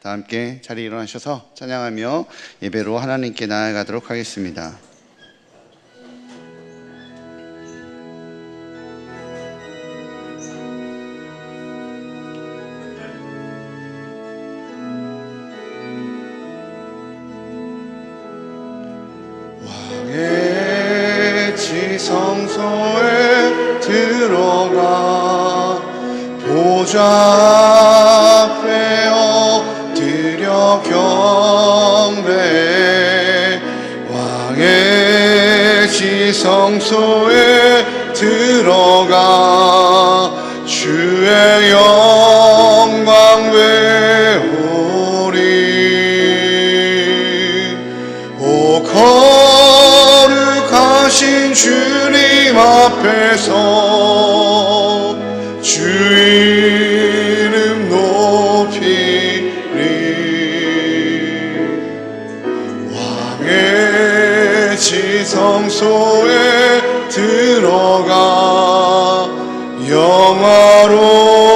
다 함께 자리에 일어나셔서 찬양하며 예배로 하나님께 나아가도록 하겠습니다. 왕의 지성소에 들어가 보좌 앞에 엎드려 경배해. 왕의 지성소에 들어가 주의 영광 외우리. 오 거룩하신 주님 앞에서 주 이름 높이리. 왕의 지성소에 들어가 영화롭게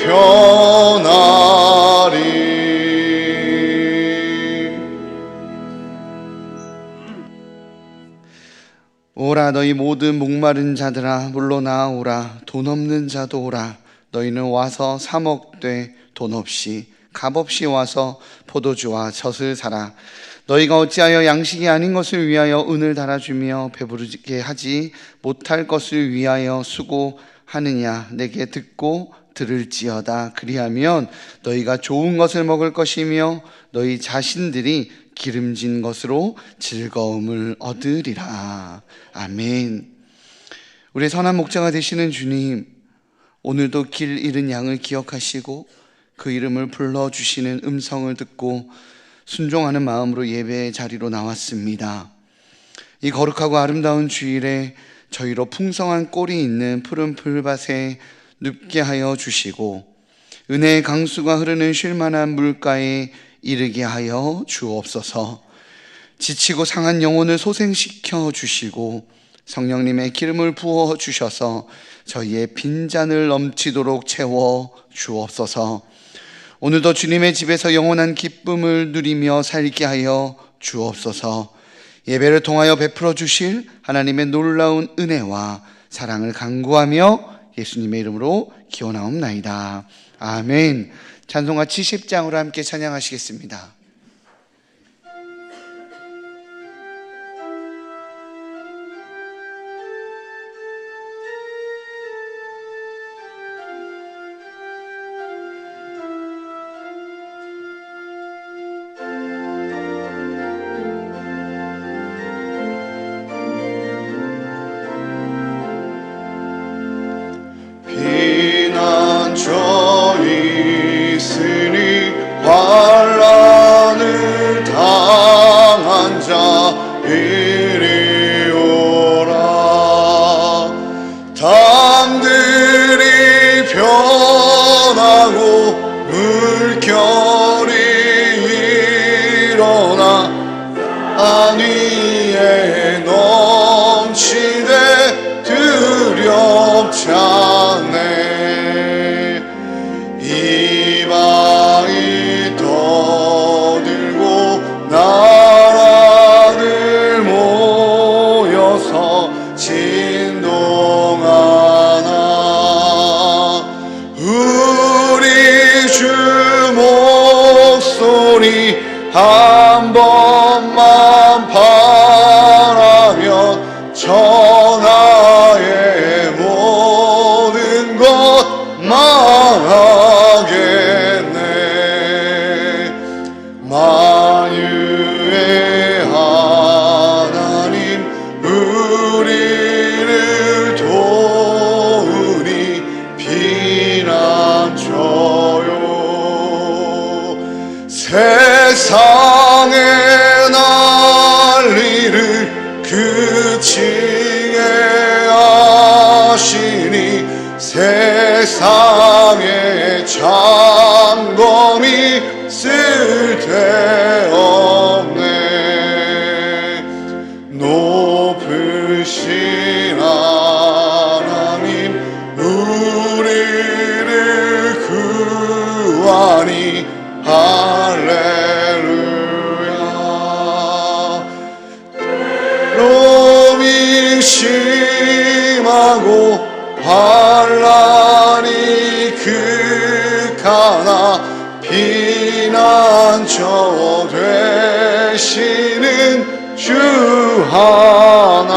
변하리. 오라 너희 모든 목마른 자들아 물러나 오라. 돈 없는 자도 오라. 너희는 와서 사 먹되 돈 없이 값없이 와서 포도주와 젖을 사라. 너희가 어찌하여 양식이 아닌 것을 위하여 은을 달아주며 배부르게 하지 못할 것을 위하여 수고하느냐. 내게 듣고 들을지어다. 그리하면 너희가 좋은 것을 먹을 것이며 너희 자신들이 기름진 것으로 즐거움을 얻으리라. 아멘. 우리 선한 목자가 되시는 주님, 오늘도 길 잃은 양을 기억하시고 그 이름을 불러주시는 음성을 듣고 순종하는 마음으로 예배의 자리로 나왔습니다. 이 거룩하고 아름다운 주일에 저희로 풍성한 꼴이 있는 푸른 풀밭에 눕게 하여 주시고 은혜의 강수가 흐르는 쉴만한 물가에 이르게 하여 주옵소서. 지치고 상한 영혼을 소생시켜 주시고 성령님의 기름을 부어 주셔서 저희의 빈잔을 넘치도록 채워 주옵소서. 오늘도 주님의 집에서 영원한 기쁨을 누리며 살게 하여 주옵소서. 예배를 통하여 베풀어 주실 하나님의 놀라운 은혜와 사랑을 간구하며 예수님의 이름으로 기원하옵나이다. 아멘. 찬송가 70장으로 함께 찬양하시겠습니다. 비난처 있으니 환난을 당한 자 이리 오라. 담들이 변하고 물결이 일어나 안 위에 넘치되 두렵지 않네. 이방이 떠들고 나라들 모여서 진동하나. 우리 주 목소리 한 번만 바라면 천하의 모든 것 망하겠네. 만유의 하나님 우리를 도우니 피난처요. 세상의 난리를 그치게 하시니 세상의 장검이 쓸데없네. 높으신 하나님 우리를 구하니 원초 되시는 주 하나님.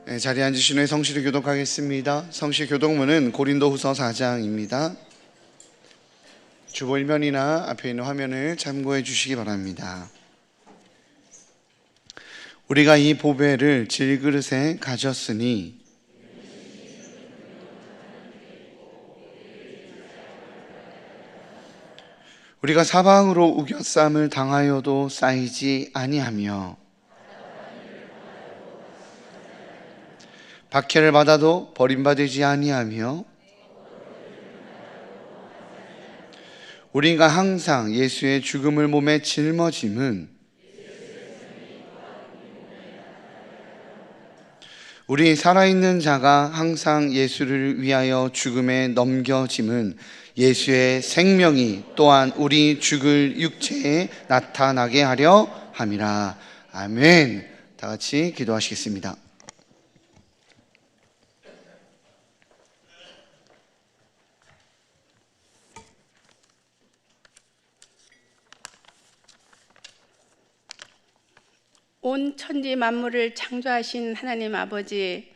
네, 자리에 앉으신 후에 성시를 교독하겠습니다. 성시 교독문은 고린도후서 4장입니다. 주보 1면이나 앞에 있는 화면을 참고해 주시기 바랍니다. 우리가 이 보배를 질그릇에 가졌으니 우리가 사방으로 우겨쌈을 당하여도 쌓이지 아니하며 박해를 받아도 버림받지 아니하며 우리가 항상 예수의 죽음을 몸에 짊어짐은 우리 살아있는 자가 항상 예수를 위하여 죽음에 넘겨짐은 예수의 생명이 또한 우리 죽을 육체에 나타나게 하려 함이라. 아멘. 다 같이 기도하시겠습니다. 온 천지 만물을 창조하신 하나님 아버지,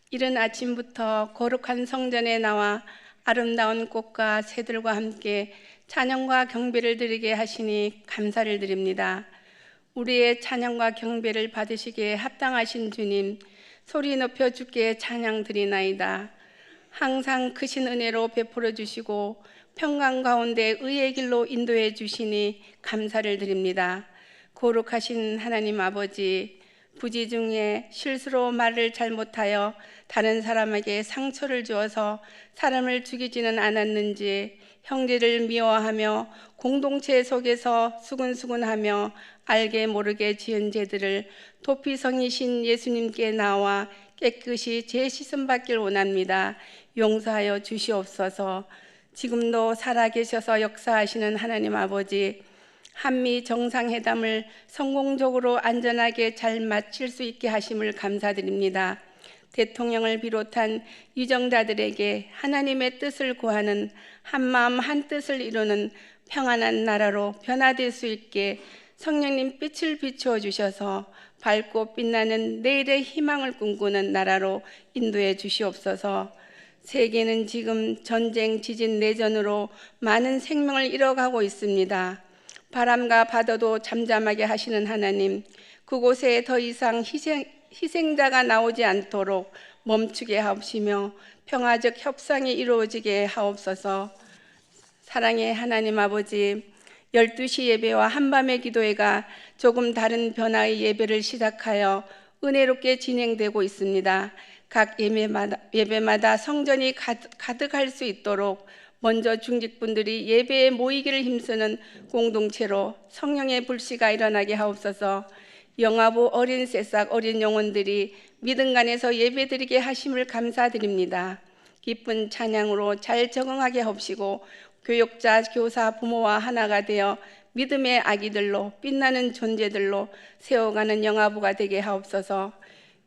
이른 아침부터 거룩한 성전에 나와 아름다운 꽃과 새들과 함께 찬양과 경배를 드리게 하시니 감사를 드립니다. 우리의 찬양과 경배를 받으시기에 합당하신 주님, 소리 높여 주께 찬양 드리나이다. 항상 크신 은혜로 베풀어 주시고 평강 가운데 의의 길로 인도해 주시니 감사를 드립니다. 거룩하신 하나님 아버지, 부지 중에 실수로 말을 잘못하여 다른 사람에게 상처를 주어서 사람을 죽이지는 않았는지, 형제를 미워하며 공동체 속에서 수근수근하며 알게 모르게 지은 죄들을 도피성이신 예수님께 나와 깨끗이 제 씻음 받길 원합니다. 용서하여 주시옵소서. 지금도 살아계셔서 역사하시는 하나님 아버지, 한미 정상회담을 성공적으로 안전하게 잘 마칠 수 있게 하심을 감사드립니다. 대통령을 비롯한 유정자들에게 하나님의 뜻을 구하는 한마음 한뜻을 이루는 평안한 나라로 변화될 수 있게 성령님 빛을 비추어 주셔서 밝고 빛나는 내일의 희망을 꿈꾸는 나라로 인도해 주시옵소서. 세계는 지금 전쟁, 지진, 내전으로 많은 생명을 잃어가고 있습니다. 바람과 바다도 잠잠하게 하시는 하나님, 그곳에 더 이상 희생자가 나오지 않도록 멈추게 하옵시며 평화적 협상이 이루어지게 하옵소서. 사랑의 하나님 아버지, 12시 예배와 한밤의 기도회가 조금 다른 변화의 예배를 시작하여 은혜롭게 진행되고 있습니다. 각 예배마다 성전이 가득할 수 있도록 먼저 중직분들이 예배에 모이기를 힘쓰는 공동체로 성령의 불씨가 일어나게 하옵소서. 영아부 어린 새싹 어린 영혼들이 믿음 간에서 예배드리게 하심을 감사드립니다. 기쁜 찬양으로 잘 적응하게 하옵시고 교육자, 교사, 부모와 하나가 되어 믿음의 아기들로 빛나는 존재들로 세워가는 영아부가 되게 하옵소서.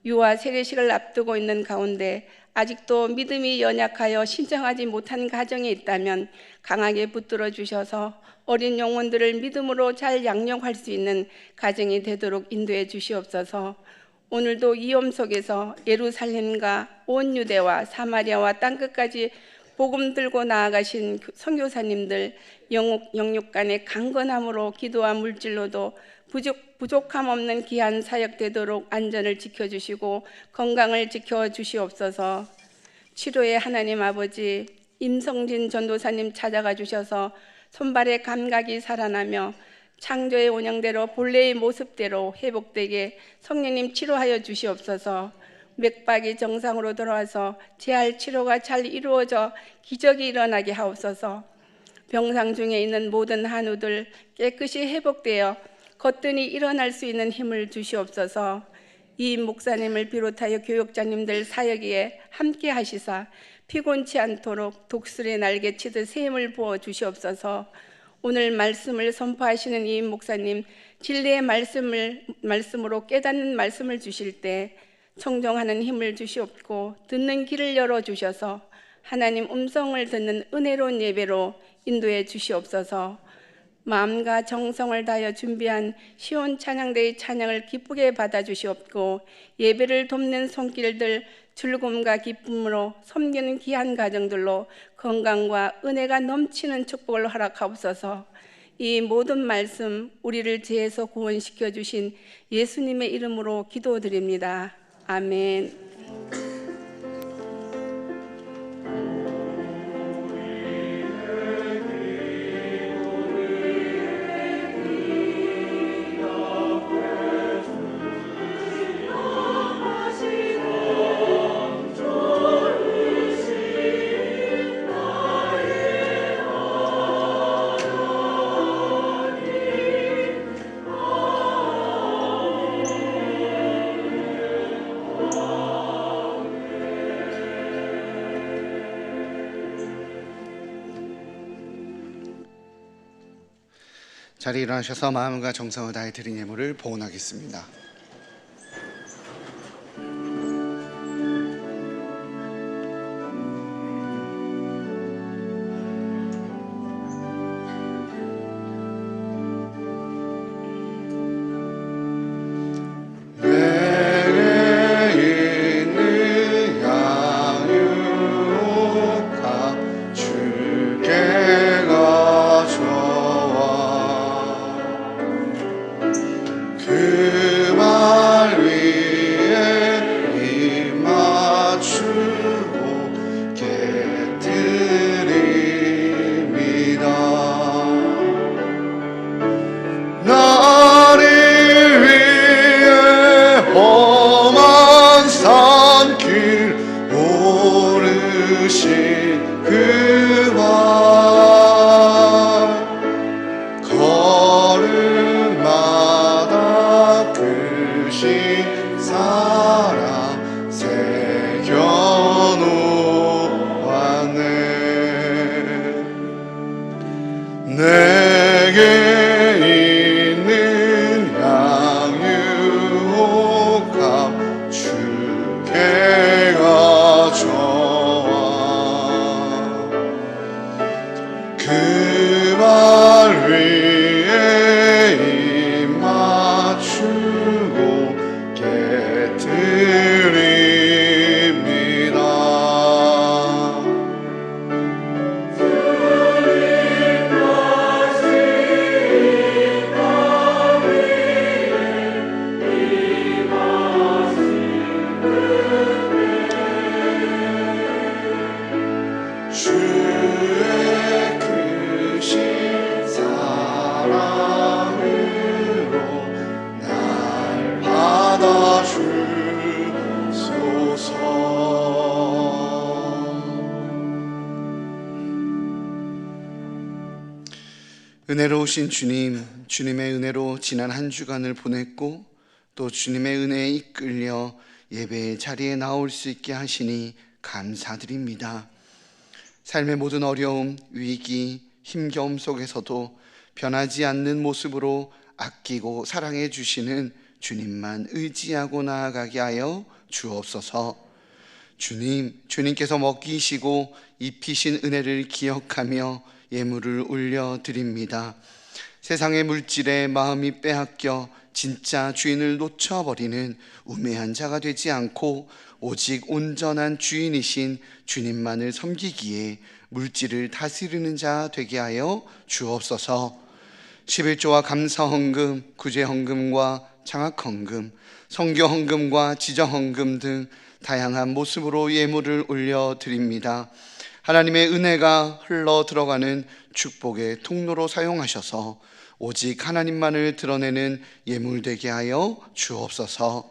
유아 세례식을 앞두고 있는 가운데 아직도 믿음이 연약하여 신청하지 못한 가정이 있다면 강하게 붙들어 주셔서 어린 영혼들을 믿음으로 잘 양육할 수 있는 가정이 되도록 인도해 주시옵소서. 오늘도 위험 속에서 예루살렘과 온 유대와 사마리아와 땅끝까지 복음 들고 나아가신 선교사님들 영육 간의 강건함으로 기도와 물질로도 부족함 없는 귀한 사역 되도록 안전을 지켜주시고 건강을 지켜주시옵소서. 치료의 하나님 아버지, 임성진 전도사님 찾아가 주셔서 손발의 감각이 살아나며 창조의 원형대로 본래의 모습대로 회복되게 성령님 치료하여 주시옵소서. 맥박이 정상으로 돌아와서 재활 치료가 잘 이루어져 기적이 일어나게 하옵소서. 병상 중에 있는 모든 한우들 깨끗이 회복되어 거뜬히 일어날 수 있는 힘을 주시옵소서. 이 목사님을 비롯하여 교육자님들 사역에 함께 하시사 피곤치 않도록 독수리 날개치듯 새 힘을 부어 주시옵소서. 오늘 말씀을 선포하시는 이 목사님 진리의 말씀으로 깨닫는 말씀을 주실 때 청정하는 힘을 주시옵고 듣는 귀를 열어주셔서 하나님 음성을 듣는 은혜로운 예배로 인도해 주시옵소서. 마음과 정성을 다하여 준비한 시온 찬양대의 찬양을 기쁘게 받아주시옵고, 예배를 돕는 손길들 즐거움과 기쁨으로 섬기는 귀한 가정들로 건강과 은혜가 넘치는 축복을 허락하옵소서. 이 모든 말씀 우리를 죄에서 구원시켜 주신 예수님의 이름으로 기도드립니다. 아멘. 자리에 일어나셔서 마음과 정성을 다해 드린 예물을 봉헌하겠습니다. 은혜로우신 주님, 주님의 은혜로 지난 한 주간을 보냈고 또 주님의 은혜에 이끌려 예배의 자리에 나올 수 있게 하시니 감사드립니다. 삶의 모든 어려움, 위기, 힘겨움 속에서도 변하지 않는 모습으로 아끼고 사랑해 주시는 주님만 의지하고 나아가게 하여 주옵소서. 주님께서 먹이시고 입히신 은혜를 기억하며 예물을 올려드립니다. 세상의 물질에 마음이 빼앗겨 진짜 주인을 놓쳐버리는 우매한 자가 되지 않고 오직 온전한 주인이신 주님만을 섬기기에 물질을 다스리는 자 되게 하여 주옵소서. 11조와 감사헌금, 구제헌금과 장학헌금, 선교헌금과 지정헌금 등 다양한 모습으로 예물을 올려드립니다. 하나님의 은혜가 흘러 들어가는 축복의 통로로 사용하셔서 오직 하나님만을 드러내는 예물 되게 하여 주옵소서.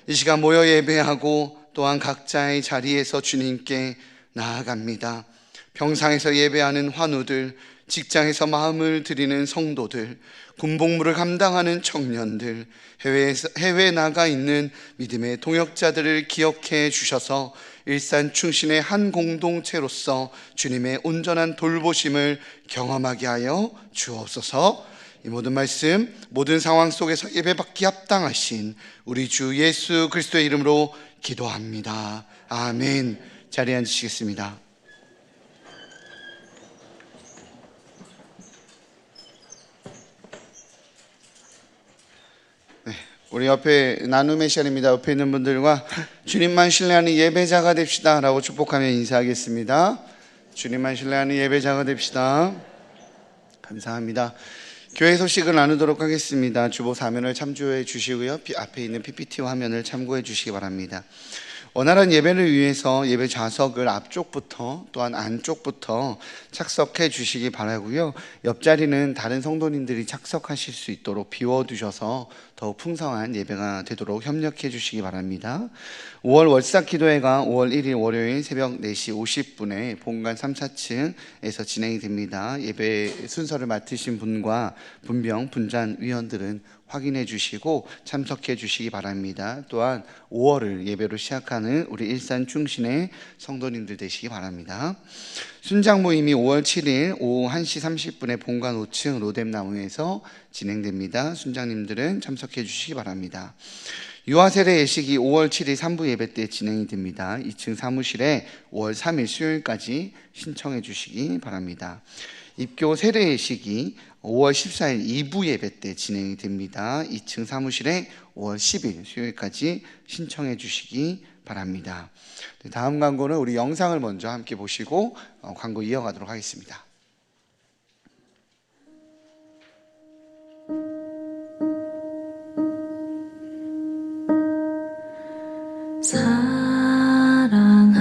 이 시간 모여 예배하고 또한 각자의 자리에서 주님께 나아갑니다. 병상에서 예배하는 환우들, 직장에서 마음을 드리는 성도들, 군복무를 감당하는 청년들, 해외에 나가 있는 믿음의 동역자들을 기억해 주셔서 일산 충신의 한 공동체로서 주님의 온전한 돌보심을 경험하게 하여 주옵소서. 이 모든 말씀, 모든 상황 속에서 예배받기 합당하신 우리 주 예수 그리스도의 이름으로 기도합니다. 아멘. 자리에 앉으시겠습니다. 우리 옆에 나눔의 시간입니다. 옆에 있는 분들과 주님만 신뢰하는 예배자가 됩시다 라고 축복하며 인사하겠습니다. 주님만 신뢰하는 예배자가 됩시다. 감사합니다. 교회 소식을 나누도록 하겠습니다. 주보 사면을 참조해 주시고요, 앞에 있는 PPT 화면을 참고해 주시기 바랍니다. 원활한 예배를 위해서 예배 좌석을 앞쪽부터 또한 안쪽부터 착석해 주시기 바라고요. 옆자리는 다른 성도님들이 착석하실 수 있도록 비워두셔서 더욱 풍성한 예배가 되도록 협력해 주시기 바랍니다. 5월 월삭기도회가 5월 1일 월요일 새벽 4시 50분에 본관 3, 4층에서 진행이 됩니다. 예배 순서를 맡으신 분과 분병, 분잔 위원들은 확인해 주시고 참석해 주시기 바랍니다. 또한 5월을 예배로 시작하는 우리 일산 충신의 성도님들 되시기 바랍니다. 순장 모임이 5월 7일 오후 1시 30분에 본관 5층 로뎀나무에서 진행됩니다. 순장님들은 참석해 주시기 바랍니다. 유아 세례 예식이 5월 7일 3부 예배 때 진행이 됩니다. 2층 사무실에 5월 3일 수요일까지 신청해 주시기 바랍니다. 입교 세례 예식이 5월 14일 2부 예배 때 진행이 됩니다. 2층 사무실에 5월 10일 수요일까지 신청해 주시기 바랍니다. 다음 광고는 우리 영상을 먼저 함께 보시고 광고 이어가도록 하겠습니다. 사랑하는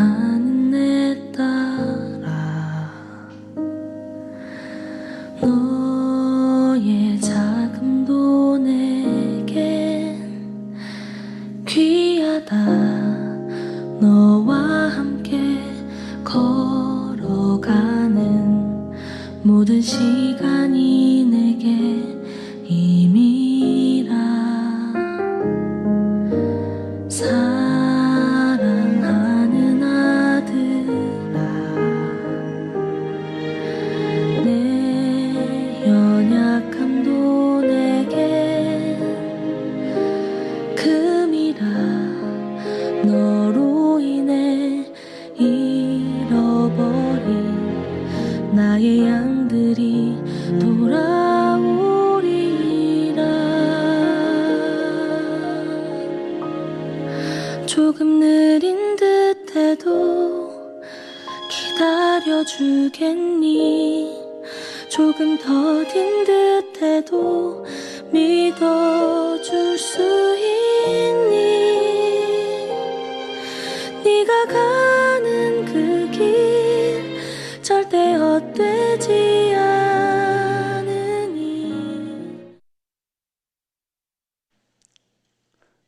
내 딸아, 너의 자금도 내겐 귀하다. 너와 함께 걸어가는 모든 시간이 내게 힘이라. 사랑하는 아들아, 내 연약함도 내게 금이라. 너로 인해 잃어버린 나의 양들이 돌아오리라. 조금 느린 듯해도 기다려주겠니? 조금 더딘 듯해도 믿어줄 수 있니? 네가 가는 그 길 절대 헛되지 않으니.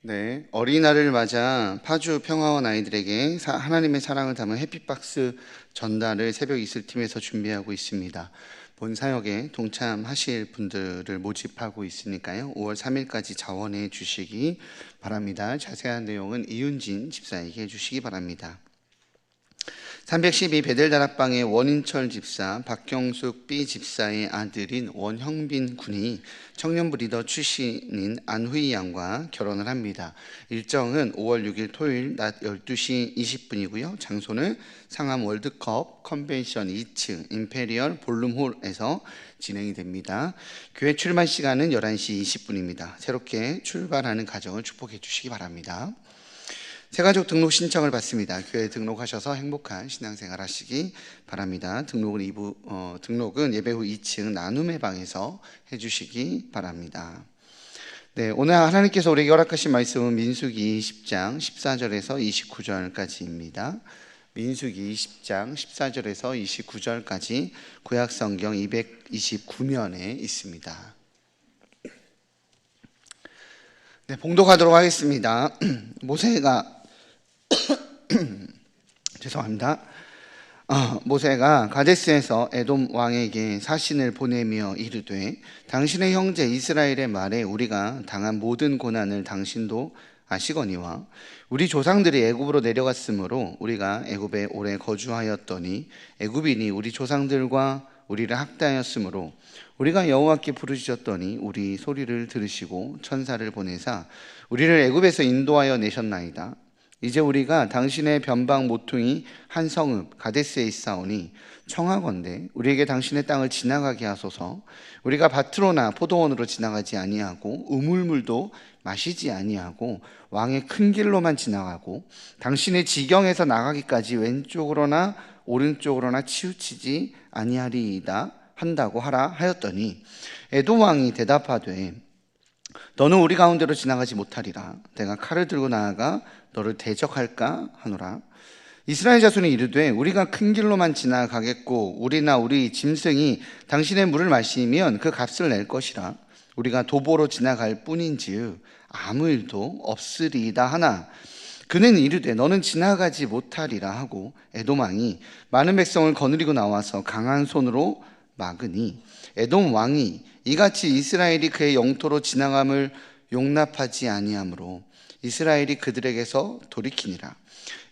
네, 어린이날을 맞아 파주 평화원 아이들에게 하나님의 사랑을 담은 해피박스 전달을 새벽 이슬팀에서 준비하고 있습니다. 본 사역에 동참하실 분들을 모집하고 있으니까요, 5월 3일까지 자원해 주시기 바랍니다. 자세한 내용은 이윤진 집사에게 해주시기 바랍니다. 312 베델다락방의 원인철 집사, 박경숙 B 집사의 아들인 원형빈 군이 청년부 리더 출신인 안후이 양과 결혼을 합니다. 일정은 5월 6일 토요일 낮 12시 20분이고요. 장소는 상암 월드컵 컨벤션 2층 임페리얼 볼룸홀에서 진행이 됩니다. 교회 출발 시간은 11시 20분입니다. 새롭게 출발하는 가정을 축복해 주시기 바랍니다. 새가족 등록 신청을 받습니다. 교회에 등록하셔서 행복한 신앙생활 하시기 바랍니다. 등록은 예배 후 2층 나눔의 방에서 해주시기 바랍니다. 네, 오늘 하나님께서 우리에게 허락하신 말씀은 민수기 20장 14절에서 29절까지입니다. 민수기 20장 14절에서 29절까지 구약성경 229면에 있습니다. 네, 봉독하도록 하겠습니다. 모세가 죄송합니다. 모세가 가데스에서 에돔 왕에게 사신을 보내며 이르되, 당신의 형제 이스라엘의 말에 우리가 당한 모든 고난을 당신도 아시거니와 우리 조상들이 애굽으로 내려갔으므로 우리가 애굽에 오래 거주하였더니 애굽인이 우리 조상들과 우리를 학대하였으므로 우리가 여호와께 부르짖었더니 우리 소리를 들으시고 천사를 보내사 우리를 애굽에서 인도하여 내셨나이다. 이제 우리가 당신의 변방 모퉁이 한 성읍 가데스에 있사오니 청하건대 우리에게 당신의 땅을 지나가게 하소서. 우리가 밭으로나 포도원으로 지나가지 아니하고 우물물도 마시지 아니하고 왕의 큰 길로만 지나가고 당신의 지경에서 나가기까지 왼쪽으로나 오른쪽으로나 치우치지 아니하리이다 한다고 하라 하였더니 에돔 왕이 대답하되 너는 우리 가운데로 지나가지 못하리라. 내가 칼을 들고 나아가 너를 대적할까 하노라. 이스라엘 자손이 이르되 우리가 큰 길로만 지나가겠고 우리나 우리 짐승이 당신의 물을 마시면 그 값을 낼 것이라. 우리가 도보로 지나갈 뿐인지요 아무 일도 없으리이다 하나 그는 이르되 너는 지나가지 못하리라 하고 에돔 왕이 많은 백성을 거느리고 나와서 강한 손으로 막으니 에돔 왕이 이같이 이스라엘이 그의 영토로 지나감을 용납하지 아니하므로 이스라엘이 그들에게서 돌이키니라.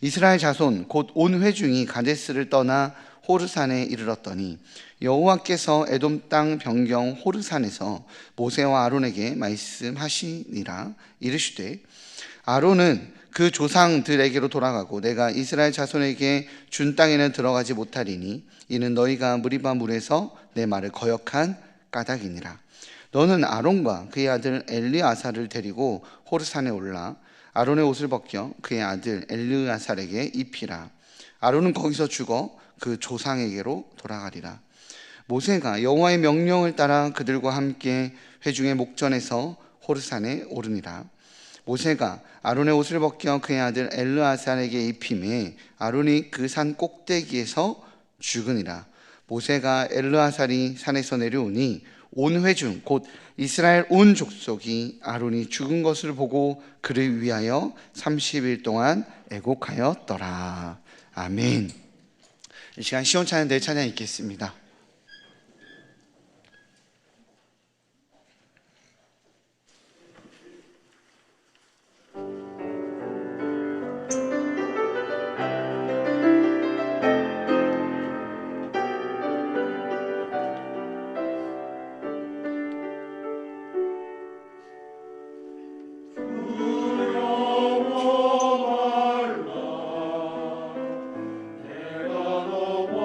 이스라엘 자손 곧 온 회중이 가데스를 떠나 호르산에 이르렀더니 여호와께서 에돔 땅 변경 호르산에서 모세와 아론에게 말씀하시니라. 이르시되 아론은 그 조상들에게로 돌아가고 내가 이스라엘 자손에게 준 땅에는 들어가지 못하리니 이는 너희가 무리바 물에서 내 말을 거역한 까닭이니라. 너는 아론과 그의 아들 엘리아사를 데리고 호르산에 올라 아론의 옷을 벗겨 그의 아들 엘리아살에게 입히라. 아론은 거기서 죽어 그 조상에게로 돌아가리라. 모세가 여호와의 명령을 따라 그들과 함께 회중의 목전에서 호르산에 오르니라. 모세가 아론의 옷을 벗겨 그의 아들 엘르아살에게 입히매 아론이 그 산 꼭대기에서 죽으니라. 모세가 엘르아살이 산에서 내려오니 온 회중 곧 이스라엘 온 족속이 아론이 죽은 것을 보고 그를 위하여 30일 동안 애곡하였더라. 아멘. 이 시간 시온찬양대 찬양 읽겠습니다. 내가 너와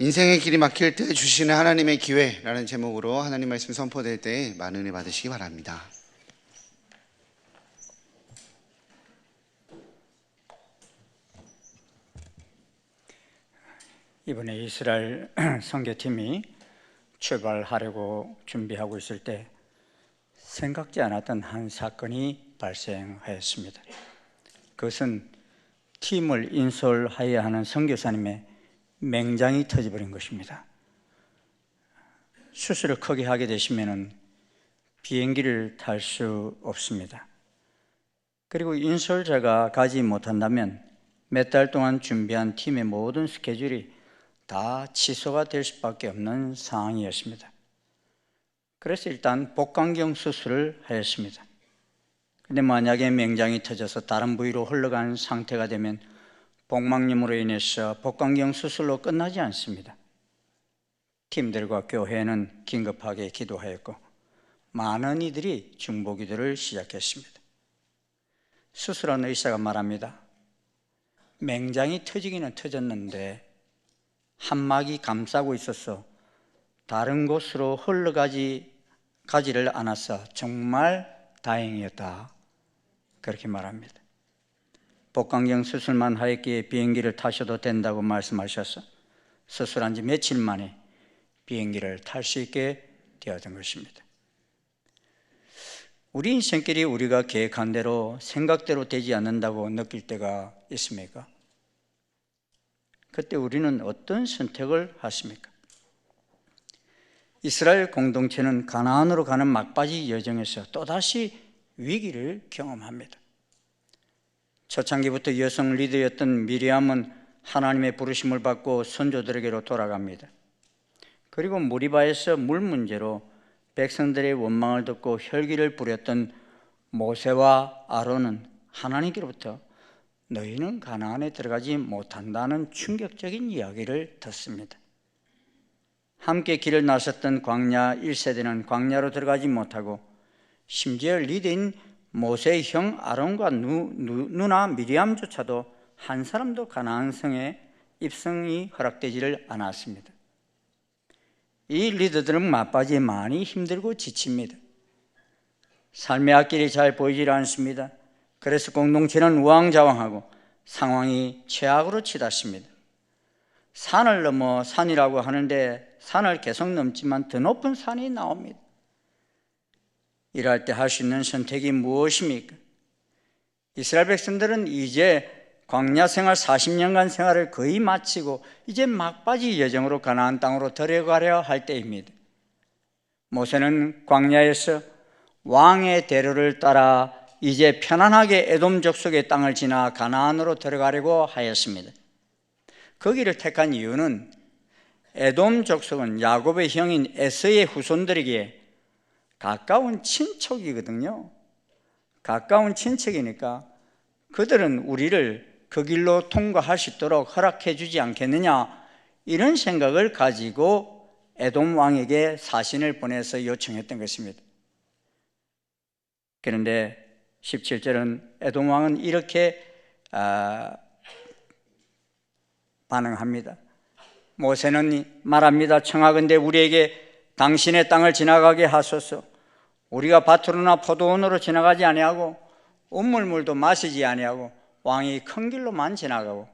인생의 길이 막힐 때 주시는 하나님의 기회라는 제목으로 하나님 말씀 선포될 때 많은 은혜 받으시기 바랍니다. 이번에 이스라엘 선교팀이 출발하려고 준비하고 있을 때 생각지 않았던 한 사건이 발생하였습니다. 그것은 팀을 인솔하여야 하는 선교사님의 맹장이 터져버린 것입니다. 수술을 크게 하게 되시면 비행기를 탈 수 없습니다. 그리고 인솔자가 가지 못한다면 몇 달 동안 준비한 팀의 모든 스케줄이 다 취소가 될 수밖에 없는 상황이었습니다. 그래서 일단 복강경 수술을 하였습니다. 근데 만약에 맹장이 터져서 다른 부위로 흘러간 상태가 되면 복막염으로 인해서 복강경 수술로 끝나지 않습니다. 팀들과 교회는 긴급하게 기도하였고 많은 이들이 중보기도를 시작했습니다. 수술한 의사가 말합니다. 맹장이 터지기는 터졌는데 한막이 감싸고 있어서 다른 곳으로 흘러가지를 않아서 정말 다행이었다. 그렇게 말합니다. 복강경 수술만 하였기에 비행기를 타셔도 된다고 말씀하셔서 수술한 지 며칠 만에 비행기를 탈 수 있게 되었던 것입니다. 우리 인생길이 우리가 계획한 대로 생각대로 되지 않는다고 느낄 때가 있습니까? 그때 우리는 어떤 선택을 하십니까? 이스라엘 공동체는 가나안으로 가는 막바지 여정에서 또다시 위기를 경험합니다. 초창기부터 여성 리더였던 미리암은 하나님의 부르심을 받고 선조들에게로 돌아갑니다. 그리고 무리바에서 물 문제로 백성들의 원망을 듣고 혈기를 부렸던 모세와 아론은 하나님께로부터 너희는 가나안에 들어가지 못한다는 충격적인 이야기를 듣습니다. 함께 길을 나섰던 광야 1세대는 광야로 들어가지 못하고 심지어 리더인 모세의 형 아론과 누나 미리암조차도 한 사람도 가나안 성에 입성이 허락되지를 않았습니다. 이 리더들은 막바지에 많이 힘들고 지칩니다. 삶의 앞길이 잘 보이질 않습니다. 그래서 공동체는 우왕좌왕하고 상황이 최악으로 치닫습니다. 산을 넘어 산이라고 하는데 산을 계속 넘지만 더 높은 산이 나옵니다. 이럴 때 할 수 있는 선택이 무엇입니까? 이스라엘 백성들은 이제 광야 생활 40년간 생활을 거의 마치고 이제 막바지 여정으로 가나안 땅으로 들어가려 할 때입니다. 모세는 광야에서 왕의 대로를 따라 이제 편안하게 에돔 족속의 땅을 지나 가나안으로 들어가려고 하였습니다. 그 길을 택한 이유는 에돔 족속은 야곱의 형인 에서의 후손들에게 가까운 친척이거든요. 가까운 친척이니까 그들은 우리를 그 길로 통과할 수 있도록 허락해 주지 않겠느냐, 이런 생각을 가지고 에돔 왕에게 사신을 보내서 요청했던 것입니다. 그런데 17절은 에돔 왕은 이렇게 반응합니다. 모세는 말합니다. 청하건대 우리에게 당신의 땅을 지나가게 하소서. 우리가 밭으로나 포도원으로 지나가지 아니하고 우물물도 마시지 아니하고 왕이 큰 길로만 지나가고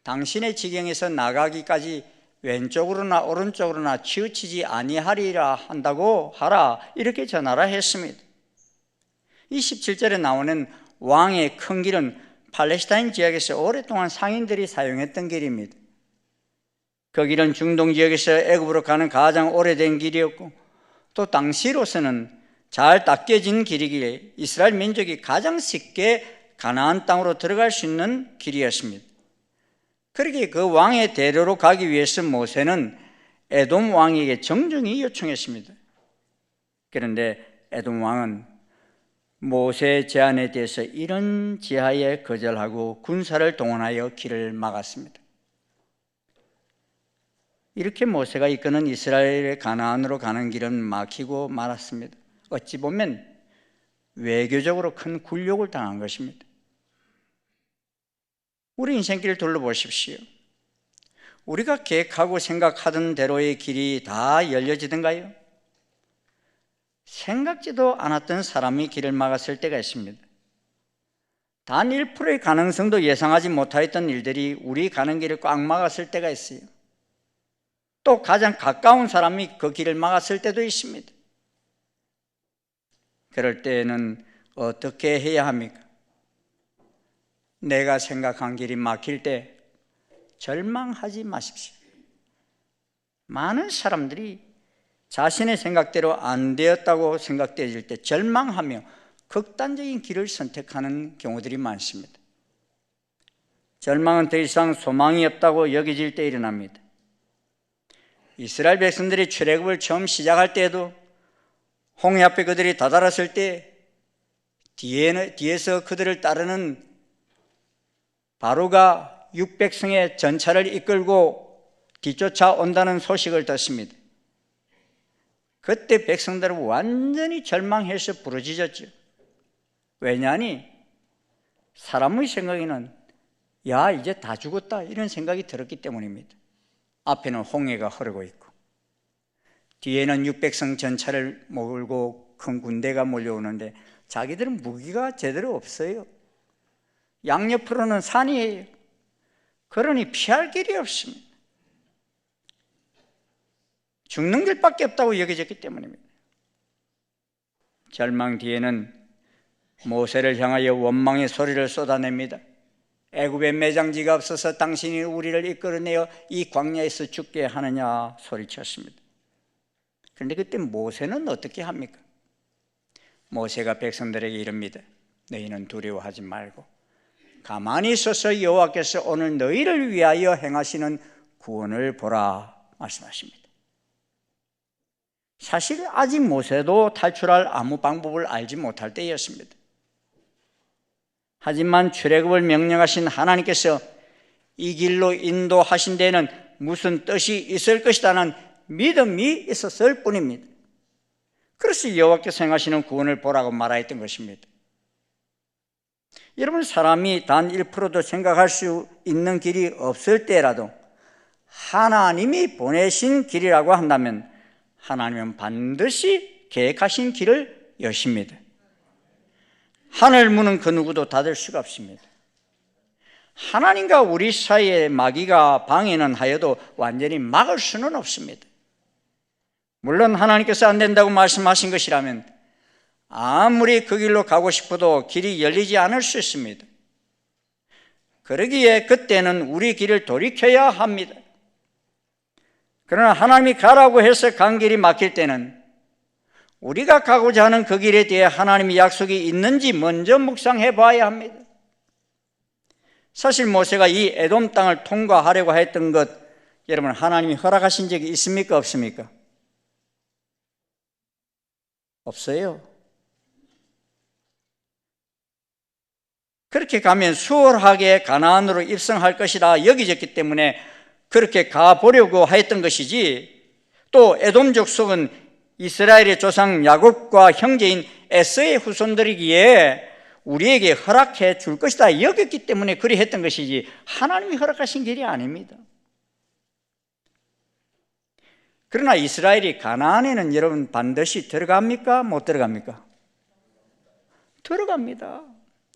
당신의 지경에서 나가기까지 왼쪽으로나 오른쪽으로나 치우치지 아니하리라 한다고 하라, 이렇게 전하라 했습니다. 이 17절에 나오는 왕의 큰 길은 팔레스타인 지역에서 오랫동안 상인들이 사용했던 길입니다. 그 길은 중동 지역에서 애굽으로 가는 가장 오래된 길이었고 또 당시로서는 잘 닦여진 길이기에 이스라엘 민족이 가장 쉽게 가나안 땅으로 들어갈 수 있는 길이었습니다. 그러기에 그 왕의 대로로 가기 위해서 모세는 에돔 왕에게 정중히 요청했습니다. 그런데 에돔 왕은 모세의 제안에 대해서 이런 지하에 거절하고 군사를 동원하여 길을 막았습니다. 이렇게 모세가 이끄는 이스라엘의 가나안으로 가는 길은 막히고 말았습니다. 어찌 보면 외교적으로 큰 굴욕을 당한 것입니다. 우리 인생길을 둘러보십시오. 우리가 계획하고 생각하던 대로의 길이 다 열려지던가요? 생각지도 않았던 사람이 길을 막았을 때가 있습니다. 단 1%의 가능성도 예상하지 못하였던 일들이 우리 가는 길을 꽉 막았을 때가 있어요. 또 가장 가까운 사람이 그 길을 막았을 때도 있습니다. 그럴 때에는 어떻게 해야 합니까? 내가 생각한 길이 막힐 때 절망하지 마십시오. 많은 사람들이 자신의 생각대로 안 되었다고 생각되어질 때 절망하며 극단적인 길을 선택하는 경우들이 많습니다. 절망은 더 이상 소망이 없다고 여겨질 때 일어납니다. 이스라엘 백성들이 출애굽을 처음 시작할 때에도 홍해 앞에 그들이 다다랐을 때 뒤에서 그들을 따르는 바로가 600성의 전차를 이끌고 뒤쫓아 온다는 소식을 듣습니다. 그때 백성들은 완전히 절망해서 부르짖었죠. 왜냐하니 사람의 생각에는 야 이제 다 죽었다 이런 생각이 들었기 때문입니다. 앞에는 홍해가 흐르고 있고 뒤에는 600성 전차를 몰고 큰 군대가 몰려오는데 자기들은 무기가 제대로 없어요. 양옆으로는 산이에요. 그러니 피할 길이 없습니다. 죽는 길밖에 없다고 여겨졌기 때문입니다. 절망 뒤에는 모세를 향하여 원망의 소리를 쏟아냅니다. 애굽에 매장지가 없어서 당신이 우리를 이끌어내어 이 광야에서 죽게 하느냐 소리쳤습니다. 그런데 그때 모세는 어떻게 합니까? 모세가 백성들에게 이릅니다. 너희는 두려워하지 말고 가만히 있어서 여호와께서 오늘 너희를 위하여 행하시는 구원을 보라 말씀하십니다. 사실 아직 모세도 탈출할 아무 방법을 알지 못할 때였습니다. 하지만 출애굽을 명령하신 하나님께서 이 길로 인도하신 데에는 무슨 뜻이 있을 것이라는 믿음이 있었을 뿐입니다. 그래서 여호와께서 행하시는 구원을 보라고 말하였던 것입니다. 여러분, 사람이 단 1%도 생각할 수 있는 길이 없을 때라도 하나님이 보내신 길이라고 한다면 하나님은 반드시 계획하신 길을 여십니다. 하늘 문은 그 누구도 닫을 수가 없습니다. 하나님과 우리 사이에 마귀가 방해는 하여도 완전히 막을 수는 없습니다. 물론 하나님께서 안 된다고 말씀하신 것이라면 아무리 그 길로 가고 싶어도 길이 열리지 않을 수 있습니다. 그러기에 그때는 우리 길을 돌이켜야 합니다. 그러나 하나님이 가라고 해서 간 길이 막힐 때는 우리가 가고자 하는 그 길에 대해 하나님의 약속이 있는지 먼저 묵상해 봐야 합니다. 사실 모세가 이 에돔 땅을 통과하려고 했던 것, 여러분 하나님이 허락하신 적이 있습니까? 없습니까? 없어요. 그렇게 가면 수월하게 가나안으로 입성할 것이라 여겨졌기 때문에 그렇게 가보려고 했던 것이지, 또 에돔 족속은 이스라엘의 조상 야곱과 형제인 에서의 후손들이기에 우리에게 허락해 줄 것이다 여겼기 때문에 그리 했던 것이지 하나님이 허락하신 길이 아닙니다. 그러나 이스라엘이 가나안에는 여러분 반드시 들어갑니까? 못 들어갑니까? 들어갑니다.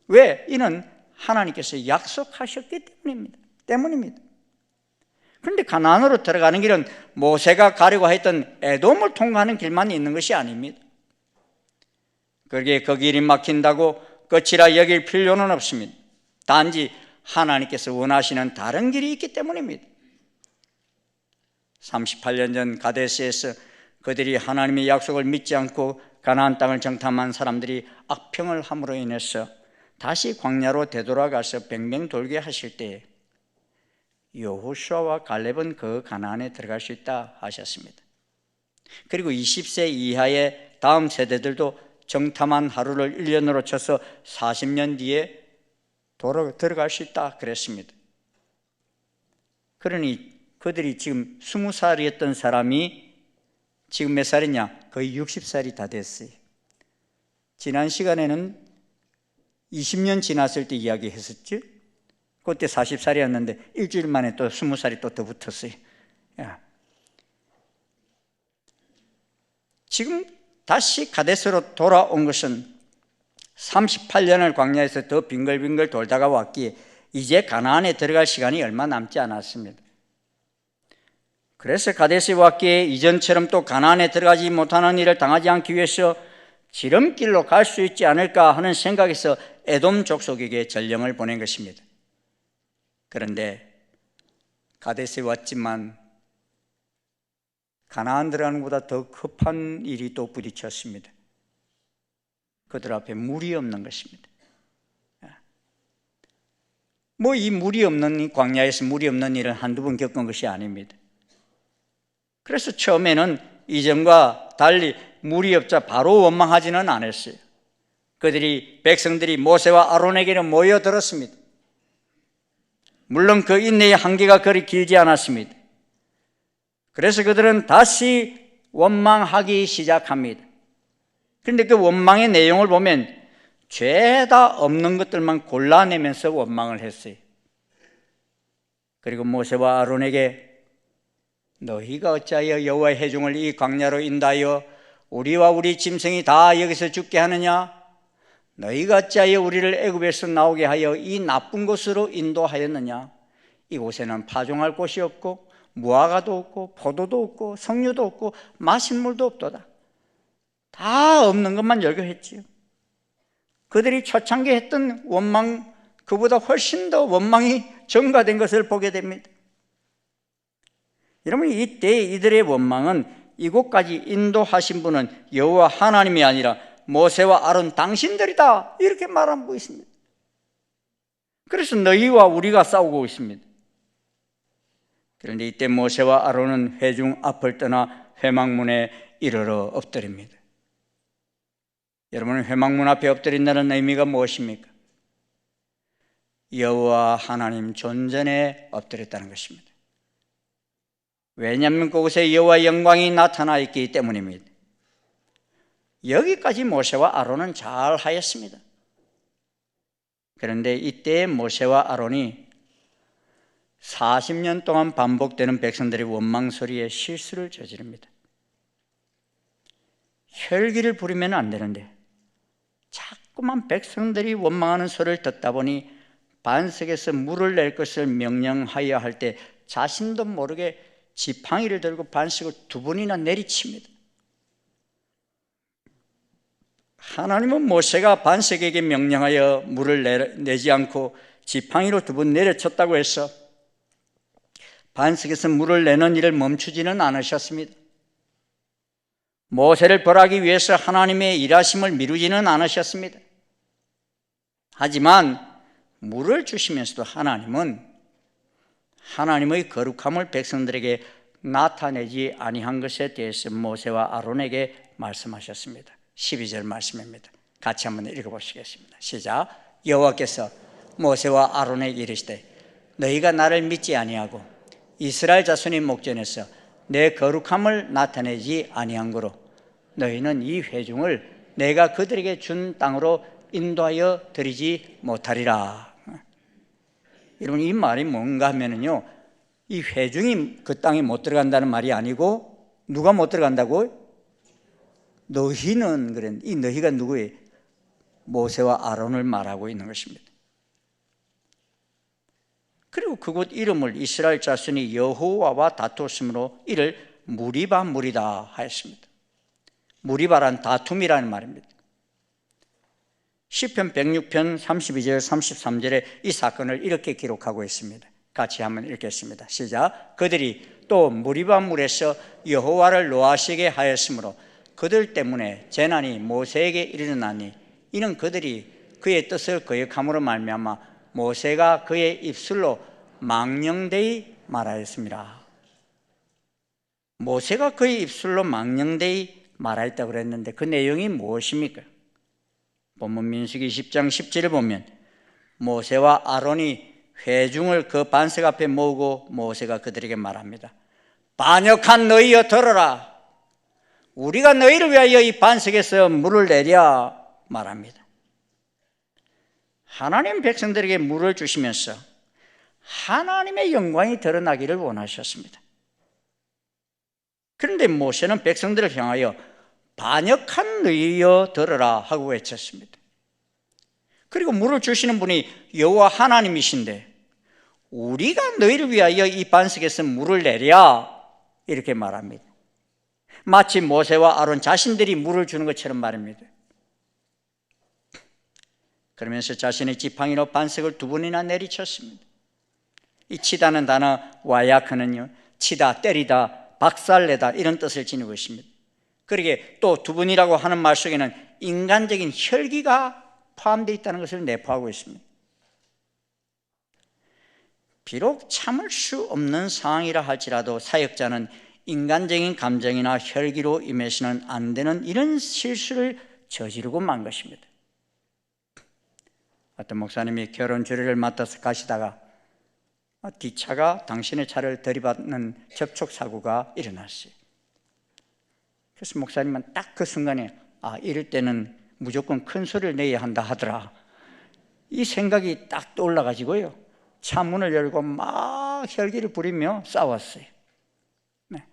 왜? 이는 하나님께서 약속하셨기 때문입니다. 그런데 가나안으로 들어가는 길은 모세가 가려고 했던 에돔을 통과하는 길만 있는 것이 아닙니다. 그러기에 그 길이 막힌다고 끝이라 여길 필요는 없습니다. 단지 하나님께서 원하시는 다른 길이 있기 때문입니다. 38년 전 가데스에서 그들이 하나님의 약속을 믿지 않고 가나안 땅을 정탐한 사람들이 악평을 함으로 인해서 다시 광야로 되돌아가서 뱅뱅 돌게 하실 때 여호수아와 갈렙은 그 가나안에 들어갈 수 있다 하셨습니다. 그리고 20세 이하의 다음 세대들도 정탐한 하루를 1년으로 쳐서 40년 뒤에 들어갈 수 있다 그랬습니다. 그러니 그들이 지금 20살이었던 사람이 지금 몇 살이냐? 거의 60살이 다 됐어요. 지난 시간에는 20년 지났을 때 이야기했었죠. 그때 40살이었는데 일주일 만에 또 20살이 또 더 붙었어요. 야. 지금 다시 가데스로 돌아온 것은 38년을 광야에서 더 빙글빙글 돌다가 왔기에 이제 가나안에 들어갈 시간이 얼마 남지 않았습니다. 그래서 가데스에 왔기에 이전처럼 또 가나안에 들어가지 못하는 일을 당하지 않기 위해서 지름길로 갈 수 있지 않을까 하는 생각에서 에돔 족속에게 전령을 보낸 것입니다. 그런데 가데스에 왔지만 가나안 들어가는 것보다 더 급한 일이 또 부딪혔습니다. 그들 앞에 물이 없는 것입니다. 뭐 이 물이 없는, 광야에서 물이 없는 일은 한두 번 겪은 것이 아닙니다. 그래서 처음에는 이전과 달리 물이 없자 바로 원망하지는 않았어요. 백성들이 모세와 아론에게는 모여들었습니다. 물론 그 인내의 한계가 그리 길지 않았습니다. 그래서 그들은 다시 원망하기 시작합니다. 그런데 그 원망의 내용을 보면 죄다 없는 것들만 골라내면서 원망을 했어요. 그리고 모세와 아론에게 너희가 어찌하여 여호와의 회중을 이 광야로 인도하여 우리와 우리 짐승이 다 여기서 죽게 하느냐? 너희가 어찌하여 우리를 애굽에서 나오게 하여 이 나쁜 곳으로 인도하였느냐? 이곳에는 파종할 곳이 없고 무화과도 없고 포도도 없고 석류도 없고 마실 물도 없도다. 다 없는 것만 열거했지요. 그들이 초창기에 했던 원망, 그보다 훨씬 더 원망이 증가된 것을 보게 됩니다. 여러분, 이때 이들의 원망은 이곳까지 인도하신 분은 여호와 하나님이 아니라 모세와 아론 당신들이다, 이렇게 말하고 있습니다. 그래서 너희와 우리가 싸우고 있습니다. 그런데 이때 모세와 아론은 회중 앞을 떠나 회막문에 이르러 엎드립니다. 여러분, 회막문 앞에 엎드린다는 의미가 무엇입니까? 여호와 하나님 존전에 엎드렸다는 것입니다. 왜냐하면 그곳에 여호와의 영광이 나타나 있기 때문입니다. 여기까지 모세와 아론은 잘 하였습니다. 그런데 이때 모세와 아론이 40년 동안 반복되는 백성들의 원망 소리에 실수를 저지릅니다. 혈기를 부리면 안 되는데 자꾸만 백성들이 원망하는 소리를 듣다 보니 반석에서 물을 낼 것을 명령하여 할 때 자신도 모르게 지팡이를 들고 반석을 2번이나 내리칩니다. 하나님은 모세가 반석에게 명령하여 물을 내지 않고 지팡이로 2번 내려쳤다고 해서 반석에서 물을 내는 일을 멈추지는 않으셨습니다. 모세를 벌하기 위해서 하나님의 일하심을 미루지는 않으셨습니다. 하지만 물을 주시면서도 하나님은 하나님의 거룩함을 백성들에게 나타내지 아니한 것에 대해서 모세와 아론에게 말씀하셨습니다. 12절 말씀입니다. 같이 한번 읽어보시겠습니다. 시작. 여호와께서 모세와 아론에게 이르시되 너희가 나를 믿지 아니하고 이스라엘 자손의 목전에서 내 거룩함을 나타내지 아니한 거로 너희는 이 회중을 내가 그들에게 준 땅으로 인도하여 드리지 못하리라. 여러분, 이 말이 뭔가 하면은요, 이 회중이 그 땅에 못 들어간다는 말이 아니고 누가 못 들어간다고? 너희는 그랬는데 이 너희가 누구예요? 모세와 아론을 말하고 있는 것입니다. 그리고 그곳 이름을 이스라엘 자손이 여호와와 다투었으므로 이를 무리바 무리다 하였습니다. 무리바란 다툼이라는 말입니다. 시편 106편 32절 33절에 이 사건을 이렇게 기록하고 있습니다. 같이 한번 읽겠습니다. 시작. 그들이 또 무리바 물에서 여호와를 노하시게 하였으므로 그들 때문에 재난이 모세에게 일어나니 이는 그들이 그의 뜻을 거역함으로 말미암아 모세가 그의 입술로 망령되이 말하였습니다. 모세가 그의 입술로 망령되이 말하였다고 그랬는데 그 내용이 무엇입니까? 본문 민수기 10장 10절을 보면 모세와 아론이 회중을 그 반석 앞에 모으고 모세가 그들에게 말합니다. 반역한 너희여 들어라. 우리가 너희를 위하여 이 반석에서 물을 내랴 말합니다. 하나님 백성들에게 물을 주시면서 하나님의 영광이 드러나기를 원하셨습니다. 그런데 모세는 백성들을 향하여 반역한 너희여 들으라 하고 외쳤습니다. 그리고 물을 주시는 분이 여호와 하나님이신데 우리가 너희를 위하여 이 반석에서 물을 내랴 이렇게 말합니다. 마치 모세와 아론 자신들이 물을 주는 것처럼 말입니다. 그러면서 자신의 지팡이로 반석을 2번이나 내리쳤습니다. 이 치다는 단어 와야크는요, 치다, 때리다, 박살내다 이런 뜻을 지니고 있습니다. 그러게 또 2번이라고 하는 말 속에는 인간적인 혈기가 포함되어 있다는 것을 내포하고 있습니다. 비록 참을 수 없는 상황이라 할지라도 사역자는 인간적인 감정이나 혈기로 임해서는 안 되는 이런 실수를 저지르고 만 것입니다. 어떤 목사님이 결혼 주례를 맡아서 가시다가 뒷차가 당신의 차를 들이받는 접촉사고가 일어났어요. 그래서 목사님은 딱 그 순간에 이럴 때는 무조건 큰 소리를 내야 한다 하더라. 이 생각이 딱 떠올라가지고요, 차 문을 열고 막 혈기를 부리며 싸웠어요. 네.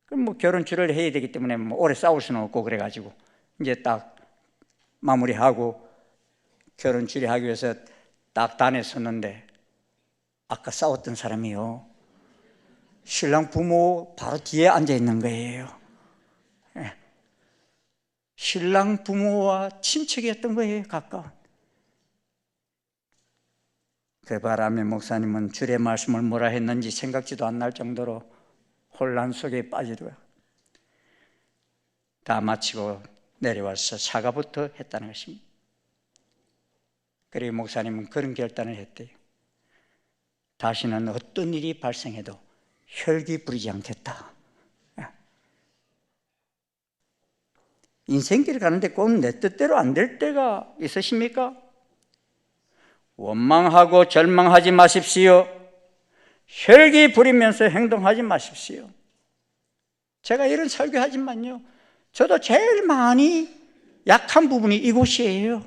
그럼 결혼 주례를 해야 되기 때문에 오래 싸울 수는 없고 그래가지고 이제 딱 마무리하고 결혼 주례하기 위해서 딱 단에 섰는데 아까 싸웠던 사람이요, 신랑 부모 바로 뒤에 앉아 있는 거예요. 네. 신랑 부모와 친척이었던 거예요, 가까운. 그 바람에 목사님은 주례 말씀을 뭐라 했는지 생각지도 안 날 정도로 혼란 속에 빠지더라고요. 다 마치고 내려와서 사과부터 했다는 것입니다. 그리고 목사님은 그런 결단을 했대요. 다시는 어떤 일이 발생해도 혈기 부리지 않겠다. 인생길 가는데 꼭 내 뜻대로 안 될 때가 있으십니까? 원망하고 절망하지 마십시오. 혈기 부리면서 행동하지 마십시오. 제가 이런 설교하지만요, 저도 제일 많이 약한 부분이 이곳이에요.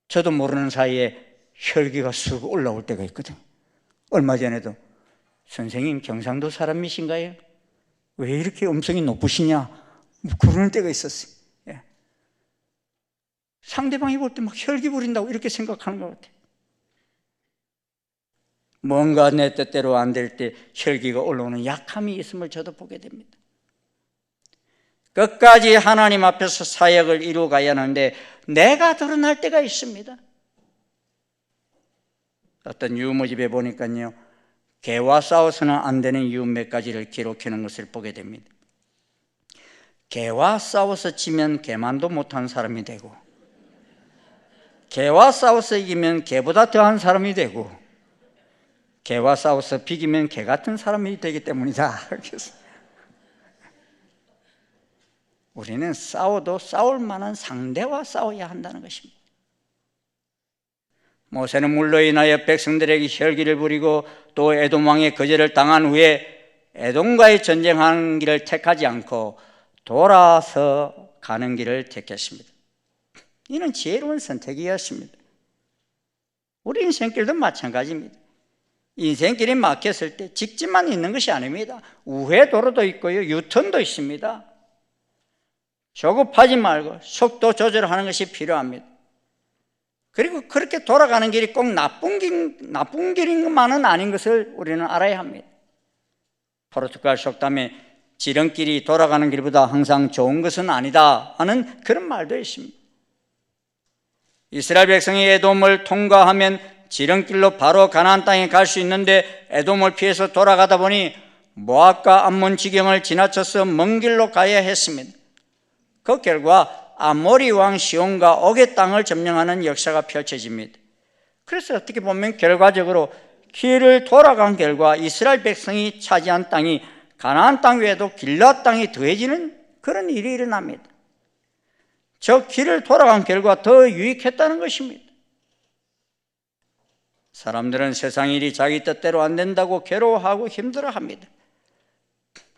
저도 모르는 사이에 혈기가 쑥 올라올 때가 있거든요. 얼마 전에도 선생님 경상도 사람이신가요? 왜 이렇게 음성이 높으시냐? 그러는 때가 있었어요. 예. 상대방이 볼 때 막 혈기 부린다고 이렇게 생각하는 것 같아요. 뭔가 내 뜻대로 안 될 때 혈기가 올라오는 약함이 있음을 저도 보게 됩니다. 끝까지 하나님 앞에서 사역을 이루어가야 하는데 내가 드러날 때가 있습니다. 어떤 유모집에 보니까요, 개와 싸워서는 안 되는 이유 몇 가지를 기록해 놓은 것을 보게 됩니다. 개와 싸워서 지면 개만도 못한 사람이 되고, 개와 싸워서 이기면 개보다 더한 사람이 되고, 개와 싸워서 비기면 개 같은 사람이 되기 때문이다. 우리는 싸워도 싸울 만한 상대와 싸워야 한다는 것입니다. 모세는 물로 인하여 백성들에게 혈기를 부리고 또 에돔 왕의 거절을 당한 후에 에돔과의 전쟁하는 길을 택하지 않고 돌아서 가는 길을 택했습니다. 이는 지혜로운 선택이었습니다. 우리 인생길도 마찬가지입니다. 인생길이 막혔을 때 직진만 있는 것이 아닙니다. 우회 도로도 있고요, 유턴도 있습니다. 조급하지 말고 속도 조절하는 것이 필요합니다. 그리고 그렇게 돌아가는 길이 꼭 나쁜 길인 것만은 아닌 것을 우리는 알아야 합니다. 포르투갈 속담에 지름길이 돌아가는 길보다 항상 좋은 것은 아니다 하는 그런 말도 있습니다. 이스라엘 백성이 에돔을 통과하면 지름길로 바로 가나안 땅에 갈 수 있는데 에돔을 피해서 돌아가다 보니 모압과 암몬 지경을 지나쳐서 먼 길로 가야 했습니다. 그 결과 아모리 왕 시온과 옥의 땅을 점령하는 역사가 펼쳐집니다. 그래서 어떻게 보면 결과적으로 길을 돌아간 결과 이스라엘 백성이 차지한 땅이 가나안 땅 외에도 길앗 땅이 더해지는 그런 일이 일어납니다. 저 길을 돌아간 결과 더 유익했다는 것입니다. 사람들은 세상 일이 자기 뜻대로 안 된다고 괴로워하고 힘들어합니다.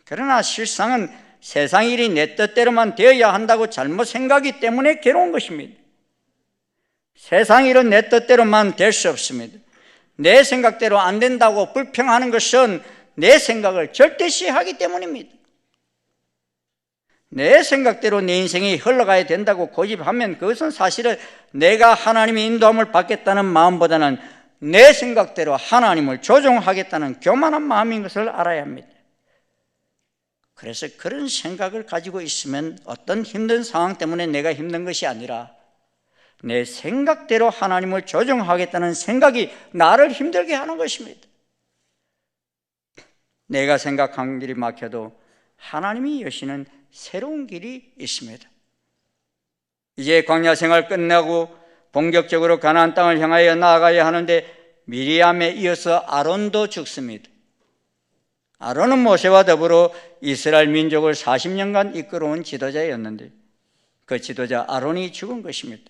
그러나 실상은 세상 일이 내 뜻대로만 되어야 한다고 잘못 생각하기 때문에 괴로운 것입니다. 세상 일은 내 뜻대로만 될 수 없습니다. 내 생각대로 안 된다고 불평하는 것은 내 생각을 절대시하기 때문입니다. 내 생각대로 내 인생이 흘러가야 된다고 고집하면 그것은 사실은 내가 하나님의 인도함을 받겠다는 마음보다는 내 생각대로 하나님을 조종하겠다는 교만한 마음인 것을 알아야 합니다. 그래서 그런 생각을 가지고 있으면 어떤 힘든 상황 때문에 내가 힘든 것이 아니라 내 생각대로 하나님을 조종하겠다는 생각이 나를 힘들게 하는 것입니다. 내가 생각한 길이 막혀도 하나님이 여시는 새로운 길이 있습니다. 이제 광야 생활 끝나고 본격적으로 가나안 땅을 향하여 나아가야 하는데 미리암에 이어서 아론도 죽습니다. 아론은 모세와 더불어 이스라엘 민족을 40년간 이끌어온 지도자였는데 그 지도자 아론이 죽은 것입니다.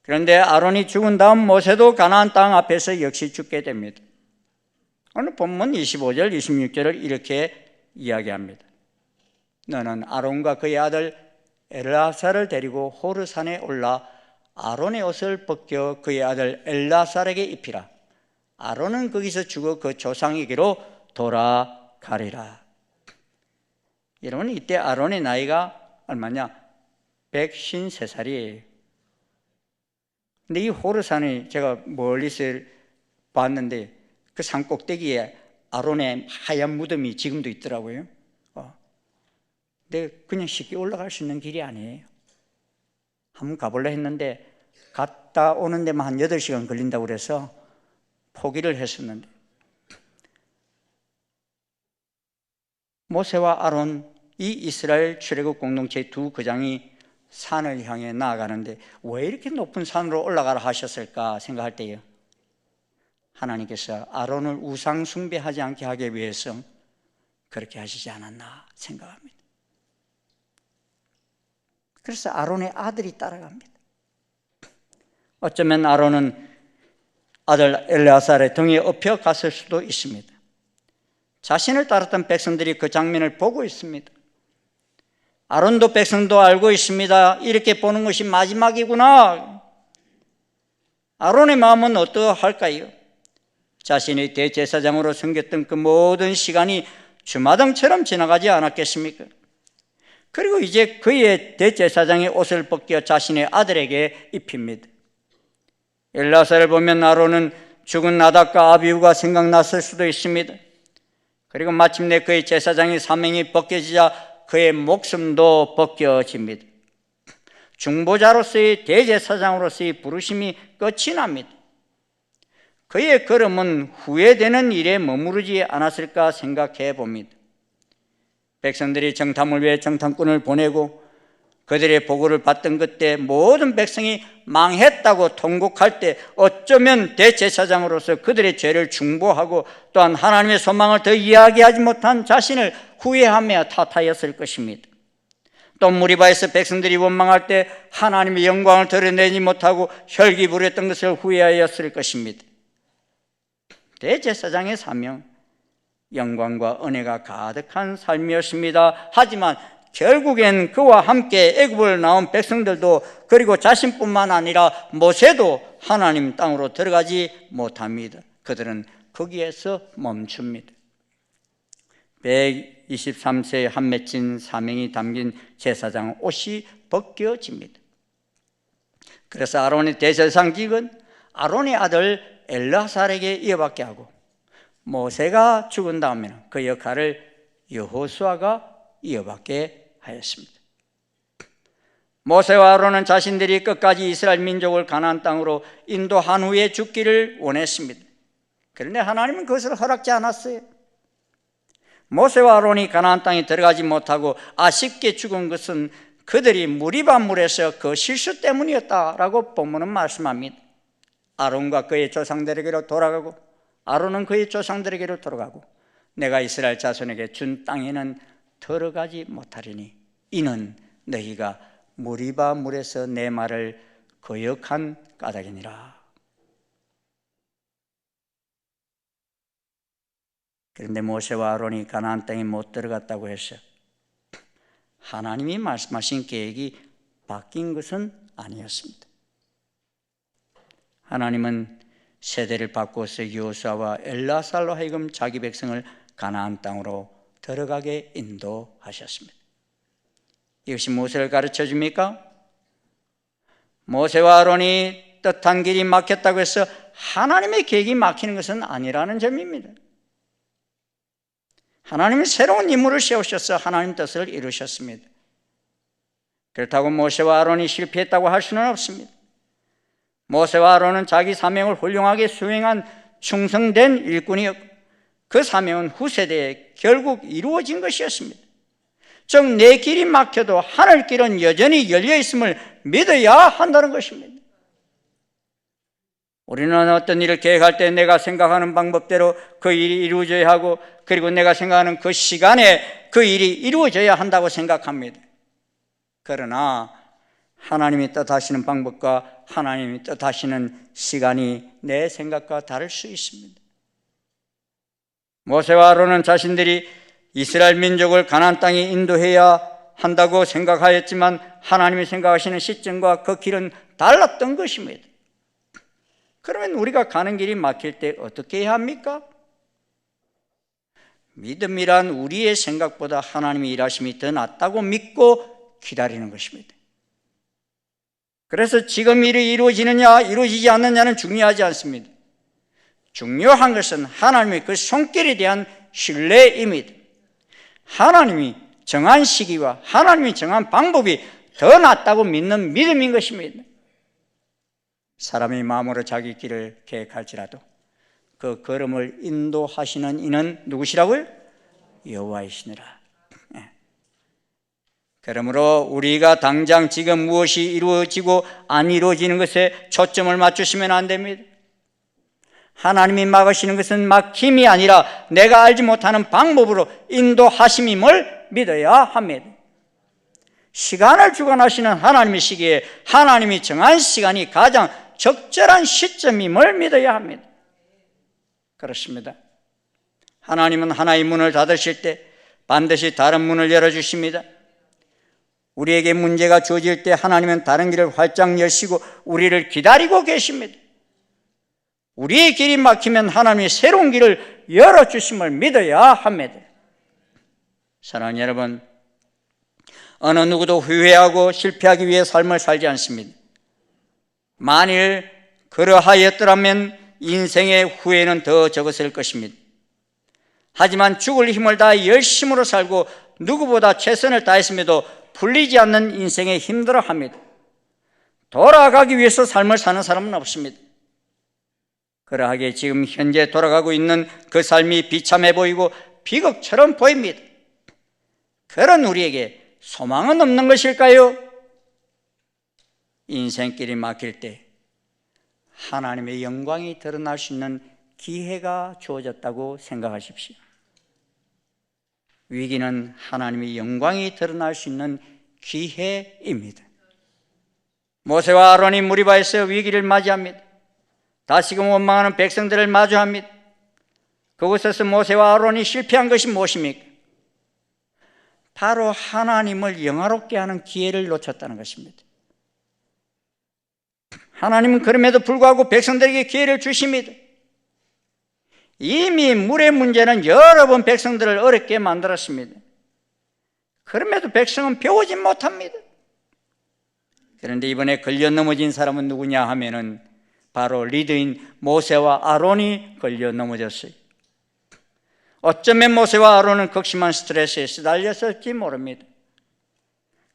그런데 아론이 죽은 다음 모세도 가나안 땅 앞에서 역시 죽게 됩니다. 오늘 본문 25절, 26절을 이렇게 이야기합니다. 너는 아론과 그의 아들 엘라사를 데리고 호르산에 올라 아론의 옷을 벗겨 그의 아들 엘라살에게 입히라. 아론은 거기서 죽어 그 조상에게로 돌아가리라. 여러분, 이때 아론의 나이가 얼마냐? 153살이에요. 근데 이 호르산이 제가 멀리서 봤는데 그 산 꼭대기에 아론의 하얀 무덤이 지금도 있더라고요. 근데 그냥 쉽게 올라갈 수 있는 길이 아니에요. 한번 가보려 했는데 갔다 오는 데만 한 8시간 걸린다고 그래서 포기를 했었는데 모세와 아론, 이 이스라엘 출애굽 공동체의 두 거장이 산을 향해 나아가는데 왜 이렇게 높은 산으로 올라가라 하셨을까 생각할 때요, 하나님께서 아론을 우상 숭배하지 않게 하기 위해서 그렇게 하시지 않았나 생각합니다. 그래서 아론의 아들이 따라갑니다. 어쩌면 아론은 아들 엘레아살의 등에 업혀 갔을 수도 있습니다. 자신을 따랐던 백성들이 그 장면을 보고 있습니다. 아론도 백성도 알고 있습니다. 이렇게 보는 것이 마지막이구나. 아론의 마음은 어떠할까요? 자신이 대제사장으로 섬겼던 그 모든 시간이 주마등처럼 지나가지 않았겠습니까? 그리고 이제 그의 대제사장의 옷을 벗겨 자신의 아들에게 입힙니다. 엘라사를 보면 아론은 죽은 나답과 아비후가 생각났을 수도 있습니다. 그리고 마침내 그의 제사장의 사명이 벗겨지자 그의 목숨도 벗겨집니다. 중보자로서의 대제사장으로서의 부르심이 끝이 납니다. 그의 걸음은 후회되는 일에 머무르지 않았을까 생각해 봅니다. 백성들이 정탐을 위해 정탐꾼을 보내고 그들의 보고를 받던 그때 모든 백성이 망했다고 통곡할 때 어쩌면 대제사장으로서 그들의 죄를 중보하고 또한 하나님의 소망을 더 이야기하지 못한 자신을 후회하며 탓하였을 것입니다. 또 무리바에서 백성들이 원망할 때 하나님의 영광을 드러내지 못하고 혈기 부렸던 것을 후회하였을 것입니다. 대제사장의 사명, 영광과 은혜가 가득한 삶이었습니다. 하지만 결국엔 그와 함께 애굽을 나온 백성들도 그리고 자신뿐만 아니라 모세도 하나님 땅으로 들어가지 못합니다. 그들은 거기에서 멈춥니다. 123세의 한 맺힌 사명이 담긴 제사장 옷이 벗겨집니다. 그래서 아론의 대제사장직은 아론의 아들 엘라살에게 이어받게 하고 모세가 죽은 다음에는 그 역할을 여호수아가 이어받게 하였습니다. 모세와 아론은 자신들이 끝까지 이스라엘 민족을 가나안 땅으로 인도한 후에 죽기를 원했습니다. 그런데 하나님은 그것을 허락지 않았어요. 모세와 아론이 가나안 땅에 들어가지 못하고 아쉽게 죽은 것은 그들이 무리반물에서 그 실수 때문이었다라고 본문은 말씀합니다. 아론과 그의 조상들에게로 돌아가고 아론은 그의 조상들에게로 돌아가고 내가 이스라엘 자손에게 준 땅에는 들어가지 못하리니 이는 너희가 무리바 물에서 내 말을 거역한 까닭이니라. 그런데 모세와 아론이 가나안 땅에 못 들어갔다고 해서 하나님이 말씀하신 계획이 바뀐 것은 아니었습니다. 하나님은 세대를 바꾸어서 여호수아와 엘라살로 하여금 자기 백성을 가나안 땅으로 들어가게 인도하셨습니다. 이것이 무엇을 가르쳐 줍니까? 모세와 아론이 뜻한 길이 막혔다고 해서 하나님의 계획이 막히는 것은 아니라는 점입니다. 하나님은 새로운 인물을 세우셔서 하나님 뜻을 이루셨습니다. 그렇다고 모세와 아론이 실패했다고 할 수는 없습니다. 모세와 아론은 자기 사명을 훌륭하게 수행한 충성된 일꾼이었고 그 사명은 후세대에 결국 이루어진 것이었습니다. 즉 내 길이 막혀도 하늘 길은 여전히 열려 있음을 믿어야 한다는 것입니다. 우리는 어떤 일을 계획할 때 내가 생각하는 방법대로 그 일이 이루어져야 하고 그리고 내가 생각하는 그 시간에 그 일이 이루어져야 한다고 생각합니다. 그러나 하나님이 뜻하시는 방법과 하나님이 뜻하시는 시간이 내 생각과 다를 수 있습니다. 모세와 아론은 자신들이 이스라엘 민족을 가나안 땅에 인도해야 한다고 생각하였지만 하나님이 생각하시는 시점과 그 길은 달랐던 것입니다. 그러면 우리가 가는 길이 막힐 때 어떻게 해야 합니까? 믿음이란 우리의 생각보다 하나님의 일하심이 더 낫다고 믿고 기다리는 것입니다. 그래서 지금 일이 이루어지느냐 이루어지지 않느냐는 중요하지 않습니다. 중요한 것은 하나님의 그 손길에 대한 신뢰입니다. 하나님이 정한 시기와 하나님이 정한 방법이 더 낫다고 믿는 믿음인 것입니다. 사람이 마음으로 자기 길을 계획할지라도 그 걸음을 인도하시는 이는 누구시라고요? 여호와이시니라. 그러므로 우리가 당장 지금 무엇이 이루어지고 안 이루어지는 것에 초점을 맞추시면 안 됩니다. 하나님이 막으시는 것은 막힘이 아니라 내가 알지 못하는 방법으로 인도하심임을 믿어야 합니다. 시간을 주관하시는 하나님의 시기에 하나님이 정한 시간이 가장 적절한 시점임을 믿어야 합니다. 그렇습니다. 하나님은 하나의 문을 닫으실 때 반드시 다른 문을 열어주십니다. 우리에게 문제가 주어질 때 하나님은 다른 길을 활짝 여시고 우리를 기다리고 계십니다. 우리의 길이 막히면 하나님이 새로운 길을 열어주심을 믿어야 합니다. 사랑하는 여러분, 어느 누구도 후회하고 실패하기 위해 삶을 살지 않습니다. 만일 그러하였더라면 인생의 후회는 더 적었을 것입니다. 하지만 죽을 힘을 다해 열심으로 살고 누구보다 최선을 다했음에도 풀리지 않는 인생에 힘들어합니다. 돌아가기 위해서 삶을 사는 사람은 없습니다. 그러하기에 지금 현재 돌아가고 있는 그 삶이 비참해 보이고 비극처럼 보입니다. 그런 우리에게 소망은 없는 것일까요? 인생길이 막힐 때 하나님의 영광이 드러날 수 있는 기회가 주어졌다고 생각하십시오. 위기는 하나님의 영광이 드러날 수 있는 기회입니다. 모세와 아론이 무리바에서 위기를 맞이합니다. 다시금 원망하는 백성들을 마주합니다. 그곳에서 모세와 아론이 실패한 것이 무엇입니까? 바로 하나님을 영화롭게 하는 기회를 놓쳤다는 것입니다. 하나님은 그럼에도 불구하고 백성들에게 기회를 주십니다. 이미 물의 문제는 여러 번 백성들을 어렵게 만들었습니다. 그럼에도 백성은 배우지 못합니다. 그런데 이번에 걸려 넘어진 사람은 누구냐 하면은 바로 리더인 모세와 아론이 걸려 넘어졌어요. 어쩌면 모세와 아론은 극심한 스트레스에 시달렸을지 모릅니다.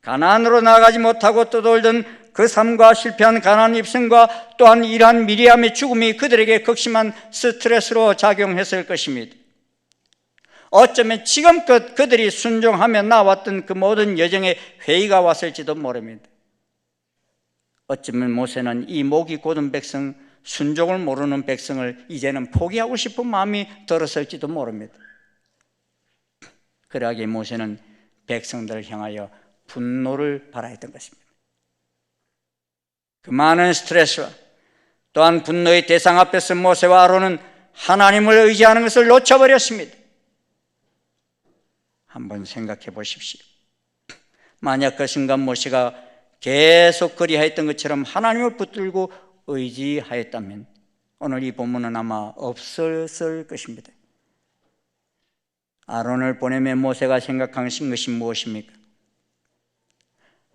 가나안으로 나가지 못하고 떠돌던 그 삶과 실패한 가나안 입성과 또한 이러한 미리암의 죽음이 그들에게 극심한 스트레스로 작용했을 것입니다. 어쩌면 지금껏 그들이 순종하며 나왔던 그 모든 여정에 회의가 왔을지도 모릅니다. 어쩌면 모세는 이 목이 곧은 백성, 순종을 모르는 백성을 이제는 포기하고 싶은 마음이 들었을지도 모릅니다. 그러하기에 모세는 백성들을 향하여 분노를 발하였던 것입니다. 그 많은 스트레스와 또한 분노의 대상 앞에서 모세와 아론은 하나님을 의지하는 것을 놓쳐버렸습니다. 한번 생각해 보십시오. 만약 그 순간 모세가 계속 그리하였던 것처럼 하나님을 붙들고 의지하였다면 오늘 이 본문은 아마 없었을 것입니다. 아론을 보내며 모세가 생각한 것이 무엇입니까?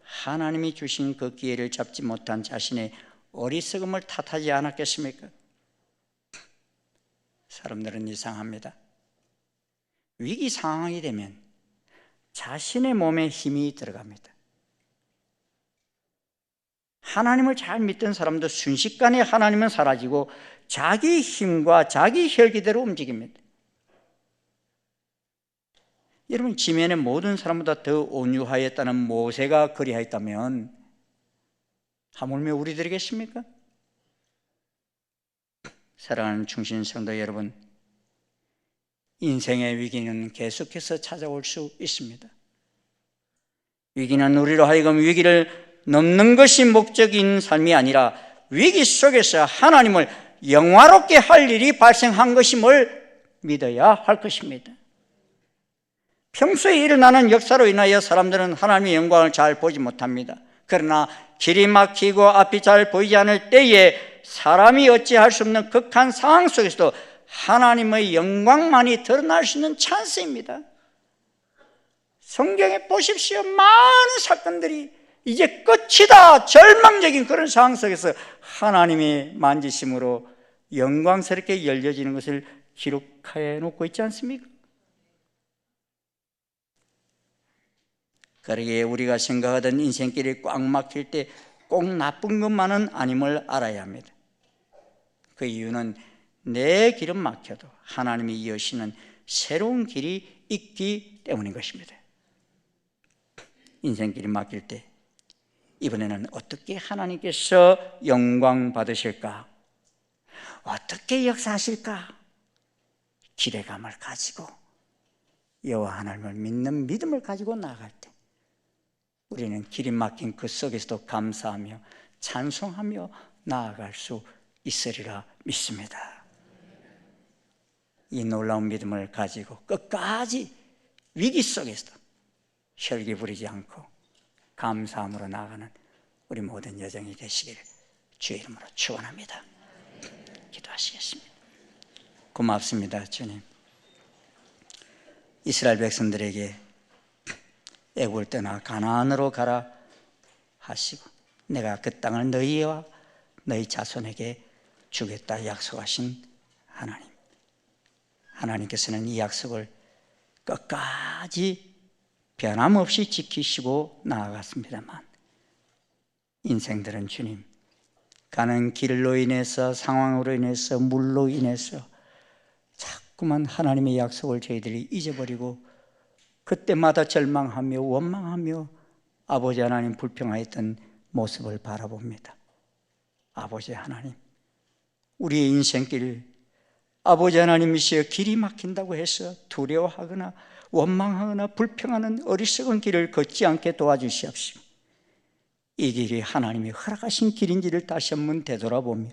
하나님이 주신 그 기회를 잡지 못한 자신의 어리석음을 탓하지 않았겠습니까? 사람들은 이상합니다. 위기 상황이 되면 자신의 몸에 힘이 들어갑니다. 하나님을 잘 믿던 사람도 순식간에 하나님은 사라지고 자기 힘과 자기 혈기대로 움직입니다. 여러분, 지면의 모든 사람보다 더 온유하였다는 모세가 그리하였다면 하물며 우리들이겠습니까? 사랑하는 충신 성도 여러분, 인생의 위기는 계속해서 찾아올 수 있습니다. 위기는 우리로 하여금 위기를 넘는 것이 목적인 삶이 아니라 위기 속에서 하나님을 영화롭게 할 일이 발생한 것임을 믿어야 할 것입니다. 평소에 일어나는 역사로 인하여 사람들은 하나님의 영광을 잘 보지 못합니다. 그러나 길이 막히고 앞이 잘 보이지 않을 때에 사람이 어찌할 수 없는 극한 상황 속에서도 하나님의 영광만이 드러날 수 있는 찬스입니다. 성경에 보십시오. 많은 사건들이 이제 끝이다, 절망적인 그런 상황 속에서 하나님의 만지심으로 영광스럽게 열려지는 것을 기록해 놓고 있지 않습니까? 그러기에 우리가 생각하던 인생길이 꽉 막힐 때 꼭 나쁜 것만은 아님을 알아야 합니다. 그 이유는 내 길은 막혀도 하나님이 여시는 새로운 길이 있기 때문인 것입니다. 인생길이 막힐 때 이번에는 어떻게 하나님께서 영광 받으실까? 어떻게 역사하실까? 기대감을 가지고 여호와 하나님을 믿는 믿음을 가지고 나아갈 때 우리는 길이 막힌 그 속에서도 감사하며 찬송하며 나아갈 수 있으리라 믿습니다. 이 놀라운 믿음을 가지고 끝까지 위기 속에서도 혈기 부리지 않고 감사함으로 나아가는 우리 모든 여정이 되시기를 주의 이름으로 축원합니다. 기도하시겠습니다. 고맙습니다, 주님. 이스라엘 백성들에게 애굽을 떠나 가나안으로 가라 하시고 내가 그 땅을 너희와 너희 자손에게 주겠다 약속하신 하나님. 하나님께서는 이 약속을 끝까지 변함없이 지키시고 나아갔습니다만 인생들은 주님, 가는 길로 인해서, 상황으로 인해서, 물로 인해서 자꾸만 하나님의 약속을 저희들이 잊어버리고 그때마다 절망하며 원망하며 아버지 하나님 불평하였던 모습을 바라봅니다. 아버지 하나님, 우리의 인생길 아버지 하나님이시여 길이 막힌다고 해서 두려워하거나 원망하거나 불평하는 어리석은 길을 걷지 않게 도와주시옵시고 이 길이 하나님이 허락하신 길인지를 다시 한번 되돌아보며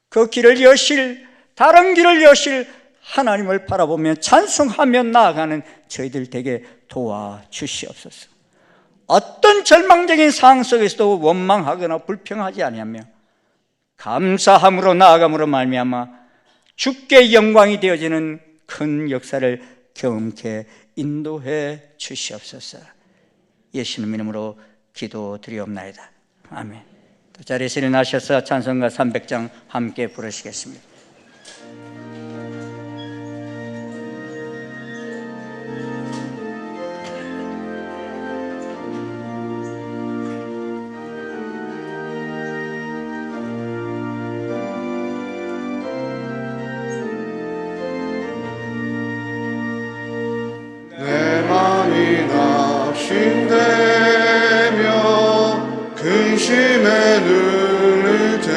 그 길을 여실, 다른 길을 여실 하나님을 바라보며 찬송하며 나아가는 저희들 되게 도와주시옵소서. 어떤 절망적인 상황 속에서도 원망하거나 불평하지 아니하며 감사함으로 나아감으로 말미암아 주께 영광이 되어지는 큰 역사를 경험케 인도해 주시옵소서. 예수님 이름으로 기도드리옵나이다. 아멘. 또 자리에서 일어나셔서 찬송가 300장 함께 부르시겠습니다. 내 맘이 낙심되며 근심에 누를 때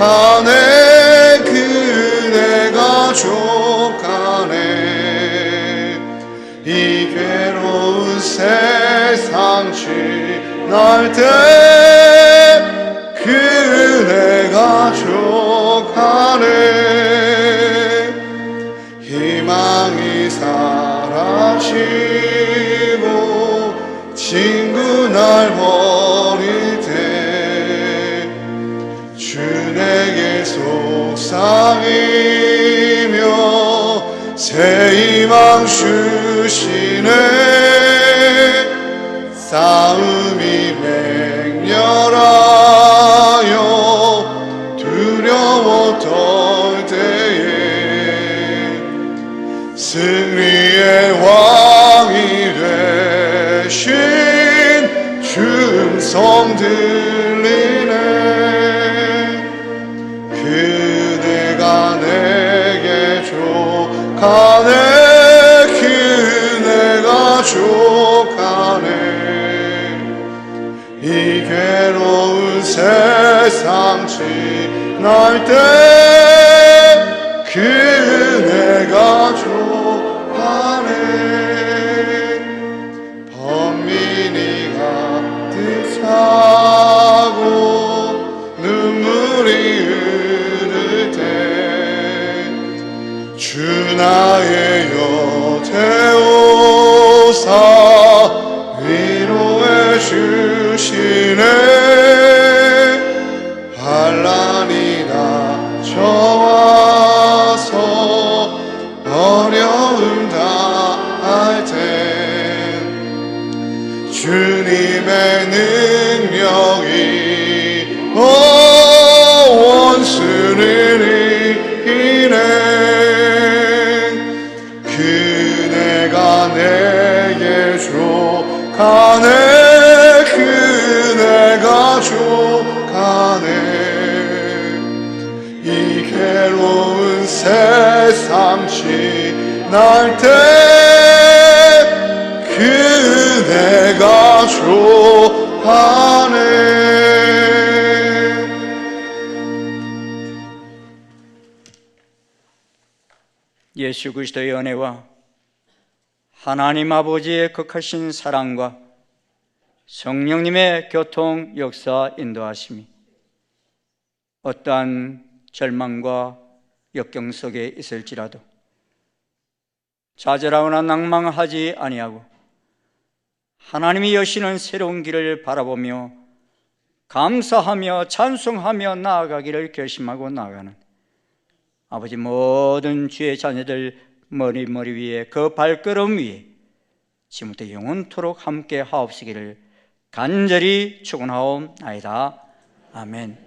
가네 그네가 족하네 이 괴로운 세상 지날 때 그네가 족하네 희망이 사라지고 친구 날 버릴 때 주 내게 속삭이며 새 희망 주시네 싸움이 맹렬하여 두려워 떨 때에 승리의 왕이 되신 주 음성 들리네 그대가 내게 족하네 그네가 족하네 이 괴로운 세상 지날 때 그네가 족하네 범민이 가득 차고 눈물이 흐를 때 주 나의 곁에 오사 위로해 주시네 환난이 닥쳐와서 어려움 다할 때 주님의 능력이 원수를 이기네 그네가 내게 족하네 그네가 족하네 이 괴로운 세상 지날 때 그네가 족하네 예수 그리스도의 은혜와 하나님 아버지의 극하신 사랑과 성령님의 교통 역사 인도하심이 어떠한 절망과 역경 속에 있을지라도 좌절하거나 낭망하지 아니하고 하나님이 여시는 새로운 길을 바라보며 감사하며 찬송하며 나아가기를 결심하고 나아가는 아버지 모든 주의 자녀들 머리 위에 그 발걸음 위에 지금부터 영원토록 함께 하옵시기를 간절히 축원하옵나이다. 아멘.